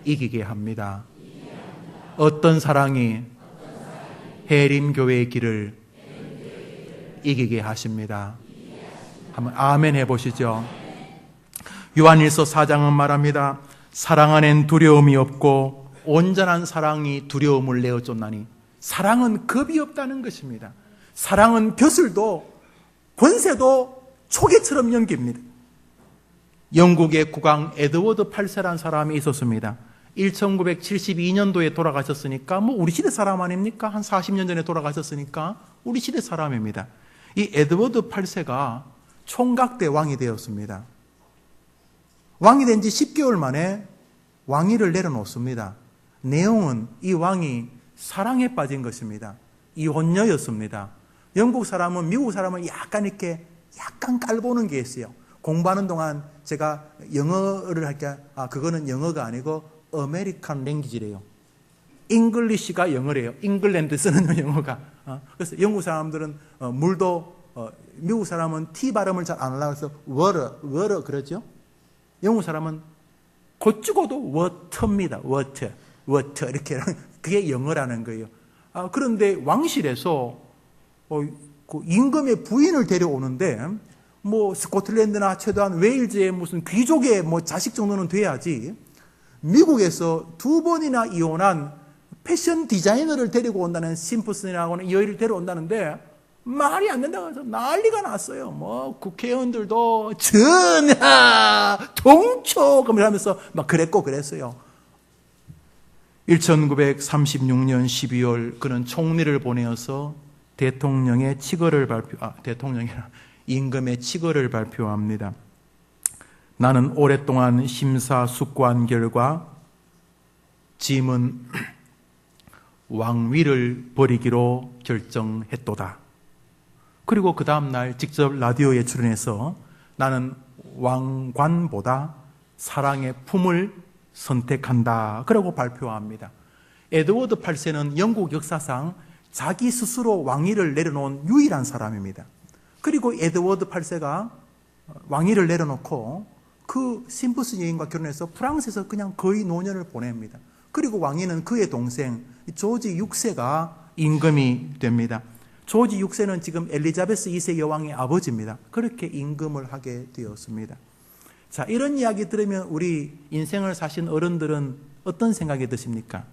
이기게 합니다. 어떤 사랑이 해림교회의 길을 이기게 하십니다. 한번 아멘 해보시죠. 요한일서 4장은 말합니다. 사랑 안엔 두려움이 없고 온전한 사랑이 두려움을 내어쫓나니. 사랑은 겁이 없다는 것입니다. 사랑은 벼슬도 권세도 초계처럼 연기입니다. 영국의 국왕 에드워드 8세라는 사람이 있었습니다. 1972년도에 돌아가셨으니까 뭐 우리 시대 사람 아닙니까? 한 40년 전에 돌아가셨으니까 우리 시대 사람입니다. 이 에드워드 8세가 총각대 왕이 되었습니다. 왕이 된 지 10개월 만에 왕위를 내려놓습니다. 내용은 이 왕이 사랑에 빠진 것입니다. 이혼녀였습니다. 영국 사람은 미국 사람을 약간 깔보는 게 있어요. 공부하는 동안 제가 영어를 할게, 그거는 영어가 아니고 아메리칸 랭귀지래요. 잉글리시가 영어래요. 잉글랜드 쓰는 영어가. 그래서 영국 사람들은 물도, 미국 사람은 T 발음을 잘 안 하려고 해서 water 그러죠. 영국 사람은 곧 죽어도 water입니다. water 이렇게. 그게 영어라는 거예요. 그런데 왕실에서 그 임금의 부인을 데려오는데 뭐 스코틀랜드나 최소한 웨일즈의 무슨 귀족의 뭐 자식 정도는 돼야지, 미국에서 2번이나 이혼한 패션 디자이너를 데리고 온다는 심프슨이라고는 이 여인을 데려온다는데 말이 안 된다고 해서 난리가 났어요. 뭐 국회의원들도 전하 동초 하면서 막 그랬고 그랬어요. 1936년 12월 그는 총리를 보내어서 대통령의 치거를 임금의 치거를 발표합니다. 나는 오랫동안 심사숙고한 결과 짐은 왕위를 버리기로 결정했도다. 그리고 그 다음날 직접 라디오에 출연해서 나는 왕관보다 사랑의 품을 선택한다. 그러고 발표합니다. 에드워드 8세는 영국 역사상 자기 스스로 왕위를 내려놓은 유일한 사람입니다. 그리고 에드워드 8세가 왕위를 내려놓고 그 심프슨 여인과 결혼해서 프랑스에서 그냥 거의 노년을 보냅니다. 그리고 왕위는 그의 동생 조지 6세가 임금이 됩니다. 조지 6세는 지금 엘리자베스 2세 여왕의 아버지입니다. 그렇게 임금을 하게 되었습니다. 자, 이런 이야기 들으면 우리 인생을 사신 어른들은 어떤 생각이 드십니까?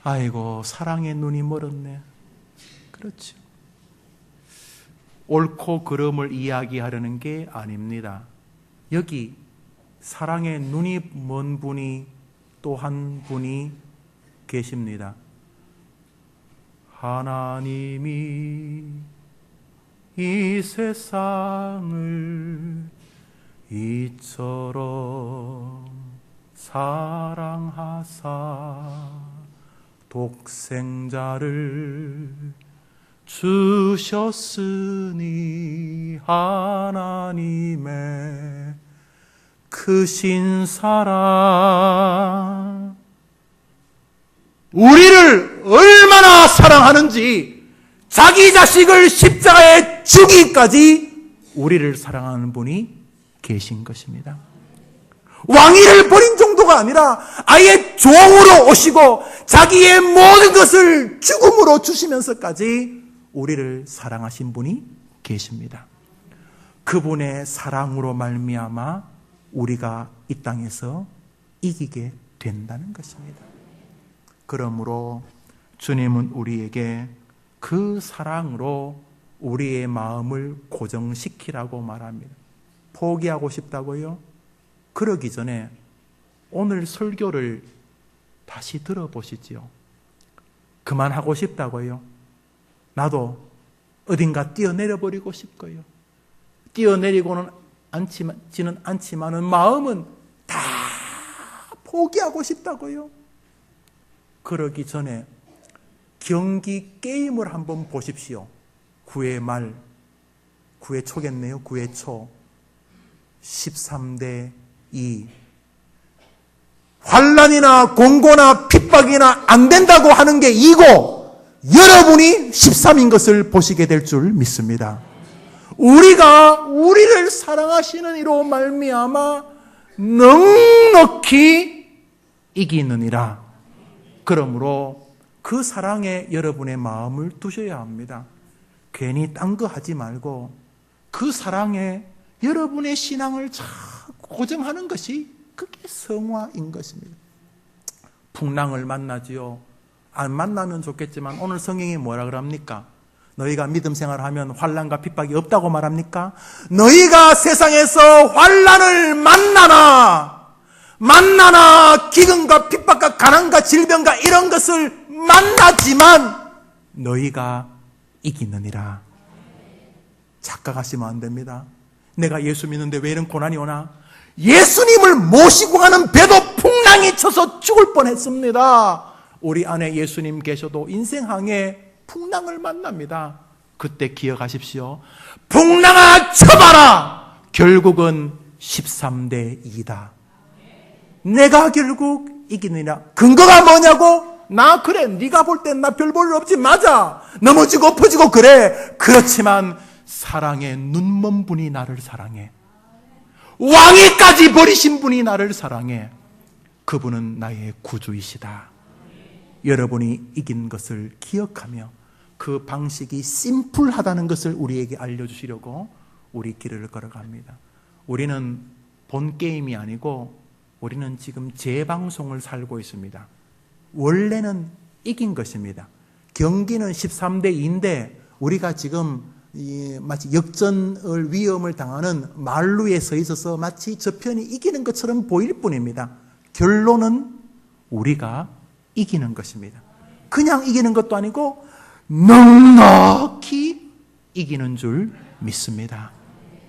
아이고, 사랑의 눈이 멀었네. 그렇죠. 옳고 그름을 이야기하려는 게 아닙니다. 여기 사랑의 눈이 먼 분이 또 한 분이 계십니다. 하나님이 이 세상을 이처럼 사랑하사 독생자를 주셨으니 하나님의 크신 사랑, 우리를 얼마나 사랑하는지 자기 자식을 십자가에 죽이기까지 우리를 사랑하는 분이 계신 것입니다. 왕위를 버린 정도가 아니라 아예 종으로 오시고 자기의 모든 것을 죽음으로 주시면서까지 우리를 사랑하신 분이 계십니다. 그분의 사랑으로 말미암아 우리가 이 땅에서 이기게 된다는 것입니다. 그러므로 주님은 우리에게 그 사랑으로 우리의 마음을 고정시키라고 말합니다. 포기하고 싶다고요? 그러기 전에 오늘 설교를 다시 들어보시지요. 그만하고 싶다고요? 나도 어딘가 뛰어내려 버리고 싶고요. 뛰어내리고는 지는 않지만은 마음은 다 포기하고 싶다고요. 그러기 전에 경기 게임을 한번 보십시오. 9회 말, 9회 초겠네요. 9회 초 13대 2. 환난이나 공고나 핍박이나 안 된다고 하는 게 2고 여러분이 13인 것을 보시게 될 줄 믿습니다. 우리가 우리를 사랑하시는 이로 말미암아 넉넉히 이기느니라. 그러므로 그 사랑에 여러분의 마음을 두셔야 합니다. 괜히 딴 거 하지 말고 그 사랑에 여러분의 신앙을 자꾸 고정하는 것이 그게 성화인 것입니다. 풍랑을 만나지요. 안 만나면 좋겠지만 오늘 성경이 뭐라 그럽니까? 너희가 믿음 생활하면 환난과 핍박이 없다고 말합니까? 너희가 세상에서 환난을 만나나 기근과 핍박과 가난과 질병과 이런 것을 만나지만 너희가 이기느니라. 착각하시면 안 됩니다. 내가 예수 믿는데 왜 이런 고난이 오나? 예수님을 모시고 가는 배도 풍랑이 쳐서 죽을 뻔했습니다. 우리 안에 예수님 계셔도 인생항에 풍랑을 만납니다. 그때 기억하십시오. 풍랑아 쳐봐라. 결국은 13대 2다. 내가 결국 이기느냐. 근거가 뭐냐고? 나 그래. 네가 볼 땐 나 별 볼 일 없지. 맞아. 넘어지고 엎어지고 그래. 그렇지만 사랑의 눈먼 분이 나를 사랑해. 왕위까지 버리신 분이 나를 사랑해. 그분은 나의 구주이시다. 여러분이 이긴 것을 기억하며 그 방식이 심플하다는 것을 우리에게 알려주시려고 우리 길을 걸어갑니다. 우리는 본 게임이 아니고 우리는 지금 재방송을 살고 있습니다. 원래는 이긴 것입니다. 경기는 13대 2인데 우리가 지금 마치 역전을 위험을 당하는 말루에 서 있어서 마치 저 편이 이기는 것처럼 보일 뿐입니다. 결론은 우리가 이기는 것입니다. 그냥 이기는 것도 아니고 넉넉히 이기는 줄 믿습니다.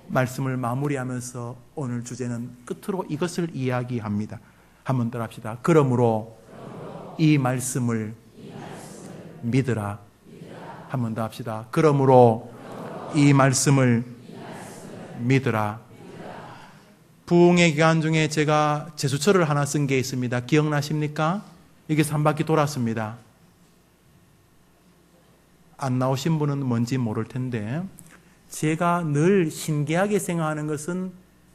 말씀을 마무리하면서 오늘 주제는 끝으로 이것을 이야기합니다. 한 번 더 합시다. 그러므로 이 말씀을 믿으라. 한 번 더 합시다. 그러므로 이 말씀을 믿으라. 부흥의 기간 중에 제가 제수처를 하나 쓴 게 있습니다. 기억나십니까? 여기서 한 바퀴 돌았습니다. 안 나오신 분은 뭔지 모를 텐데 제가 늘 신기하게 생각하는 것은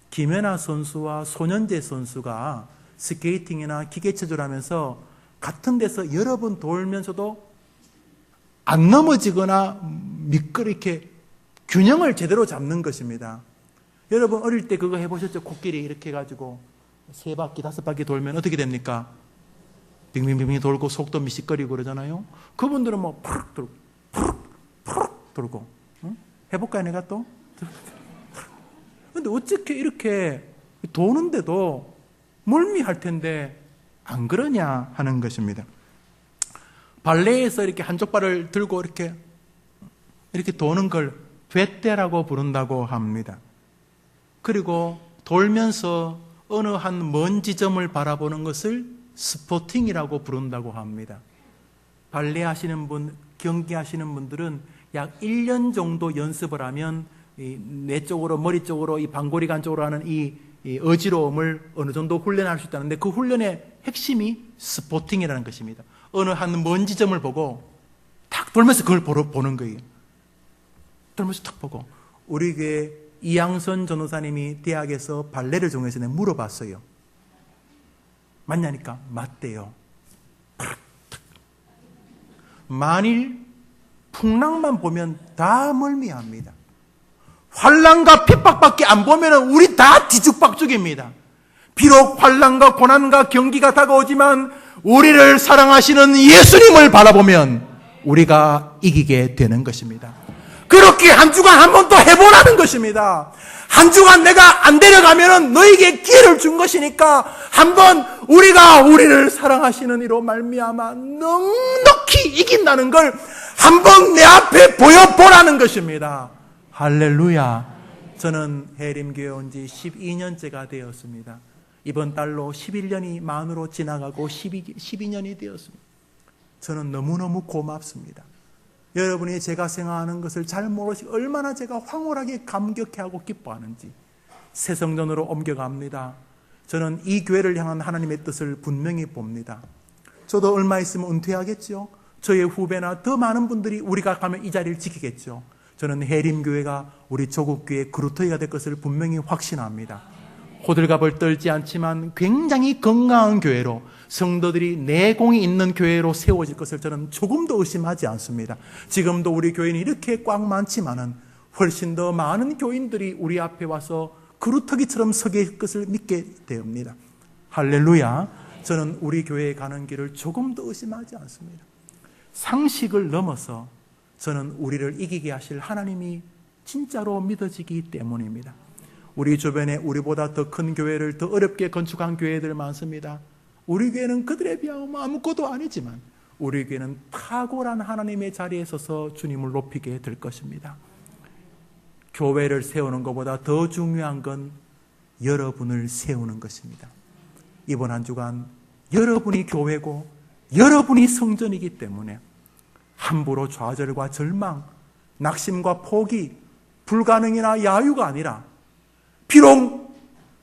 김연아 선수와 손현재 선수가 스케이팅이나 기계체조를 하면서 같은 데서 여러 번 돌면서도 안 넘어지거나 미끄럽게 균형을 제대로 잡는 것입니다. 여러분 어릴 때 그거 해보셨죠? 코끼리 이렇게 해가지고 3바퀴 5바퀴 돌면 어떻게 됩니까? 빙빙빙빙 돌고 속도 미식거리고 그러잖아요. 그분들은 뭐 푸르륵 돌고 푸르륵 돌고. 응? 해볼까요 내가 또? 근데 어떻게 이렇게 도는데도 멀미할 텐데 안 그러냐 하는 것입니다. 발레에서 이렇게 한쪽 발을 들고 이렇게 도는 걸 베테라고 부른다고 합니다. 그리고 돌면서 어느 한 먼 지점을 바라보는 것을 스포팅이라고 부른다고 합니다. 발레 하시는 분, 경기하시는 분들은 약 1년 정도 연습을 하면 뇌 쪽으로, 머리 쪽으로, 이 방골이관 쪽으로 하는 이 어지러움을 어느 정도 훈련할 수 있다는데 그 훈련의 핵심이 스포팅이라는 것입니다. 어느 한 먼 지점을 보고 탁 돌면서 그걸 보는 거예요. 돌면서 탁 보고. 우리 교회 이양선 전도사님이 대학에서 발레를 전공해서 내가 물어봤어요. 맞냐니까 맞대요. 만일 풍랑만 보면 다 멀미합니다. 환난과 핍박밖에 안 보면 우리 다 뒤죽박죽입니다. 비록 환난과 고난과 경기가 다가오지만 우리를 사랑하시는 예수님을 바라보면 우리가 이기게 되는 것입니다. 그렇게 한 주간 한 번 더 해보라는 것입니다. 한 주간 내가 안 데려가면 너에게 기회를 준 것이니까 한번 우리가 우리를 사랑하시는 이로 말미암아 넉넉히 이긴다는 걸 한번 내 앞에 보여보라는 것입니다. 할렐루야. 저는 해림교회 온 지 12년째가 되었습니다. 이번 달로 11년이 만으로 지나가고 12년이 되었습니다. 저는 너무너무 고맙습니다. 여러분이 제가 생각하는 것을 잘 모르시고 얼마나 제가 황홀하게 감격해하고 기뻐하는지 새성전으로 옮겨갑니다. 저는 이 교회를 향한 하나님의 뜻을 분명히 봅니다. 저도 얼마 있으면 은퇴하겠죠. 저의 후배나 더 많은 분들이 우리가 가면 이 자리를 지키겠죠. 저는 해림교회가 우리 조국교회의 그루터기가 될 것을 분명히 확신합니다. 호들갑을 떨지 않지만 굉장히 건강한 교회로 성도들이 내공이 있는 교회로 세워질 것을 저는 조금도 의심하지 않습니다. 지금도 우리 교인이 이렇게 꽉 많지만은 훨씬 더 많은 교인들이 우리 앞에 와서 그루터기처럼 서게 될 것을 믿게 되옵니다. 할렐루야. 저는 우리 교회에 가는 길을 조금도 의심하지 않습니다. 상식을 넘어서 저는 우리를 이기게 하실 하나님이 진짜로 믿어지기 때문입니다. 우리 주변에 우리보다 더 큰 교회를 더 어렵게 건축한 교회들 많습니다. 우리 교회는 그들에 비하면 아무것도 아니지만 우리 교회는 탁월한 하나님의 자리에 서서 주님을 높이게 될 것입니다. 교회를 세우는 것보다 더 중요한 건 여러분을 세우는 것입니다. 이번 한 주간 여러분이 교회고 여러분이 성전이기 때문에 함부로 좌절과 절망, 낙심과 포기, 불가능이나 야유가 아니라 비록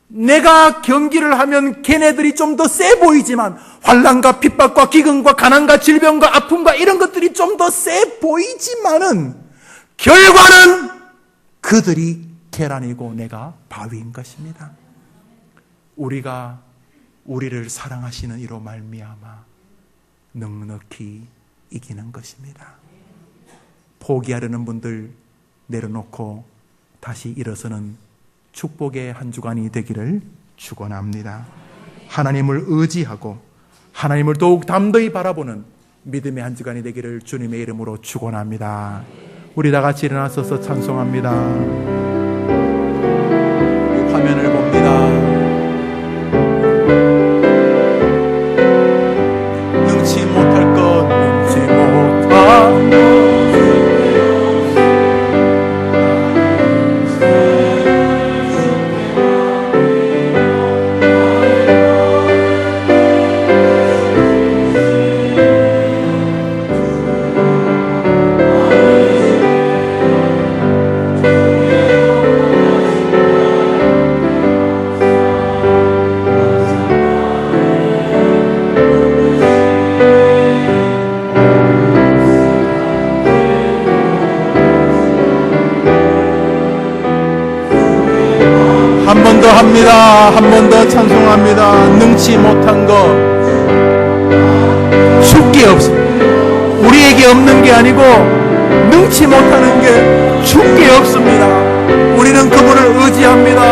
내가 경기를 하면 걔네들이 좀 더 세 보이지만 환난과 핍박과 기근과 가난과 질병과 아픔과 이런 것들이 좀 더 세 보이지만은 결과는 그들이 계란이고 내가 바위인 것입니다. 우리가 우리를 사랑하시는 이로 말미암아 넉넉히 이기는 것입니다. 포기하려는 분들 내려놓고 다시 일어서는 축복의 한 주간이 되기를 축원합니다. 하나님을 의지하고 하나님을 더욱 담대히 바라보는 믿음의 한 주간이 되기를 주님의 이름으로 축원합니다. 우리 다 같이 일어나서서 찬송합니다. 화면을 봅니다. 능치 못할 것, 능치 못할 것. 합니다. 한 번 더 찬송합니다. 능치 못한 것 주께 없습니다. 우리에게 없는 게 아니고 능치 못하는 게 주께 없습니다. 우리는 그분을 의지합니다.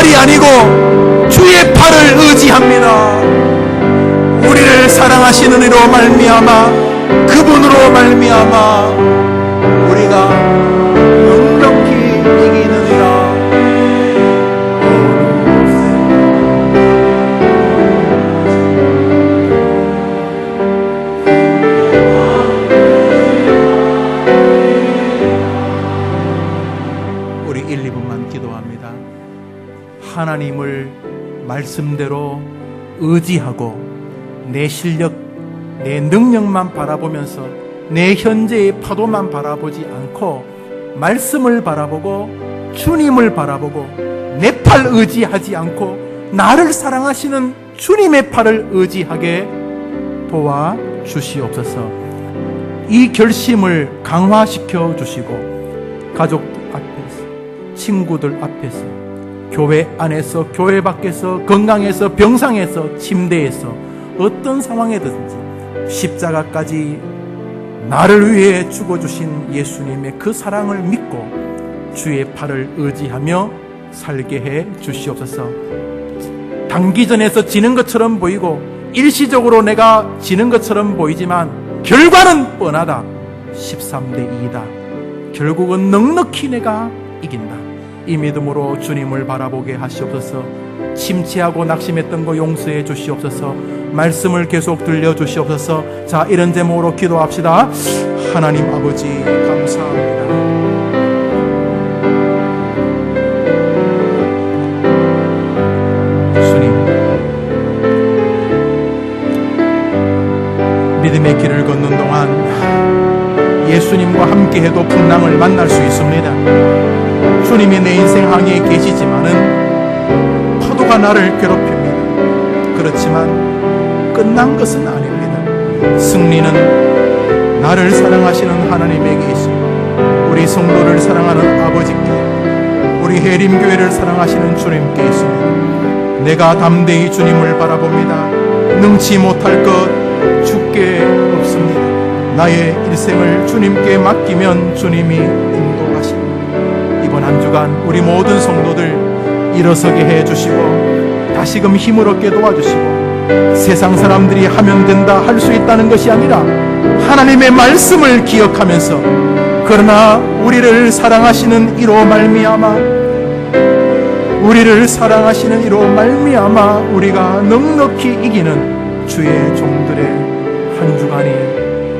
팔이 아니고 주의 팔을 의지합니다. 우리를 사랑하시는 이로 말미암아, 그분으로 말미암아 우리가 넉넉히 이기느니라. 우리 1, 2분만 기도합니다. 하나님을 말씀대로 의지하고 내 실력, 내 능력만 바라보면서 내 현재의 파도만 바라보지 않고 말씀을 바라보고 주님을 바라보고 내 팔 의지하지 않고 나를 사랑하시는 주님의 팔을 의지하게 도와주시옵소서. 이 결심을 강화시켜 주시고 가족들 앞에서, 친구들 앞에서, 교회 안에서, 교회 밖에서, 건강에서, 병상에서, 침대에서 어떤 상황에든지 십자가까지 나를 위해 죽어주신 예수님의 그 사랑을 믿고 주의 팔을 의지하며 살게 해 주시옵소서. 단기전에서 지는 것처럼 보이고 일시적으로 내가 지는 것처럼 보이지만 결과는 뻔하다. 13대 2다. 결국은 넉넉히 내가 이긴다. 이 믿음으로 주님을 바라보게 하시옵소서. 침체하고 낙심했던 거 용서해 주시옵소서. 말씀을 계속 들려주시옵소서. 자, 이런 제목으로 기도합시다. 하나님 아버지 감사합니다. 주님, 믿음의 길을 걷는 동안 예수님과 함께해도 풍랑을 만날 수 있습니다. 주님이 내 인생 항해에 계시지만은 파도가 나를 괴롭힙니다. 그렇지만 끝난 것은 아닙니다. 승리는 나를 사랑하시는 하나님에게 있습니다. 우리 성도를 사랑하는 아버지께, 우리 해림교회를 사랑하시는 주님께 있습니다. 내가 담대히 주님을 바라봅니다. 능치 못할 것 주께 없습니다. 나의 일생을 주님께 맡기면 주님이 인도하십니다. 이번 한 주간 우리 모든 성도들 일어서게 해주시고 다시금 힘을 얻게 도와주시고 세상 사람들이 하면 된다, 할 수 있다는 것이 아니라 하나님의 말씀을 기억하면서, 그러나 우리를 사랑하시는 이로 말미암아, 우리를 사랑하시는 이로 말미암아 우리가 넉넉히 이기는 주의 종들의 한 주간이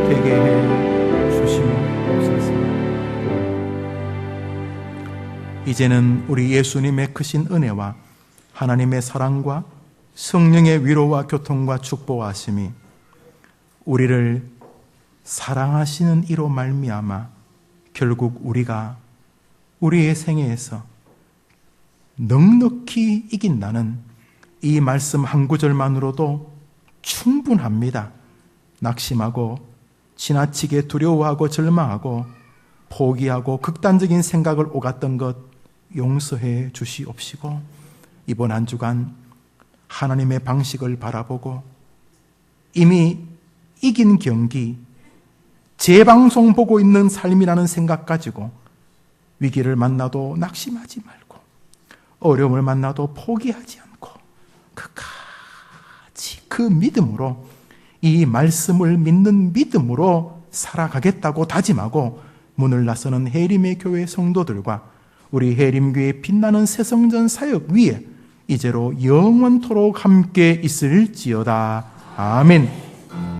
되게 해 주시옵소서. 이제는 우리 예수님의 크신 은혜와 하나님의 사랑과 성령의 위로와 교통과 축복하심이 우리를 사랑하시는 이로 말미암아 결국 우리가 우리의 생애에서 넉넉히 이긴다는 이 말씀 한 구절만으로도 충분합니다. 낙심하고 지나치게 두려워하고 절망하고 포기하고 극단적인 생각을 오갔던 것 용서해 주시옵시고, 이번 한 주간 하나님의 방식을 바라보고 이미 이긴 경기, 재방송 보고 있는 삶이라는 생각 가지고 위기를 만나도 낙심하지 말고, 어려움을 만나도 포기하지 않고 끝까지 그 믿음으로, 이 말씀을 믿는 믿음으로 살아가겠다고 다짐하고 문을 나서는 해림의 교회 성도들과 우리 해림교회 빛나는 새성전 사역 위에 이제로 영원토록 함께 있을지어다. 아멘.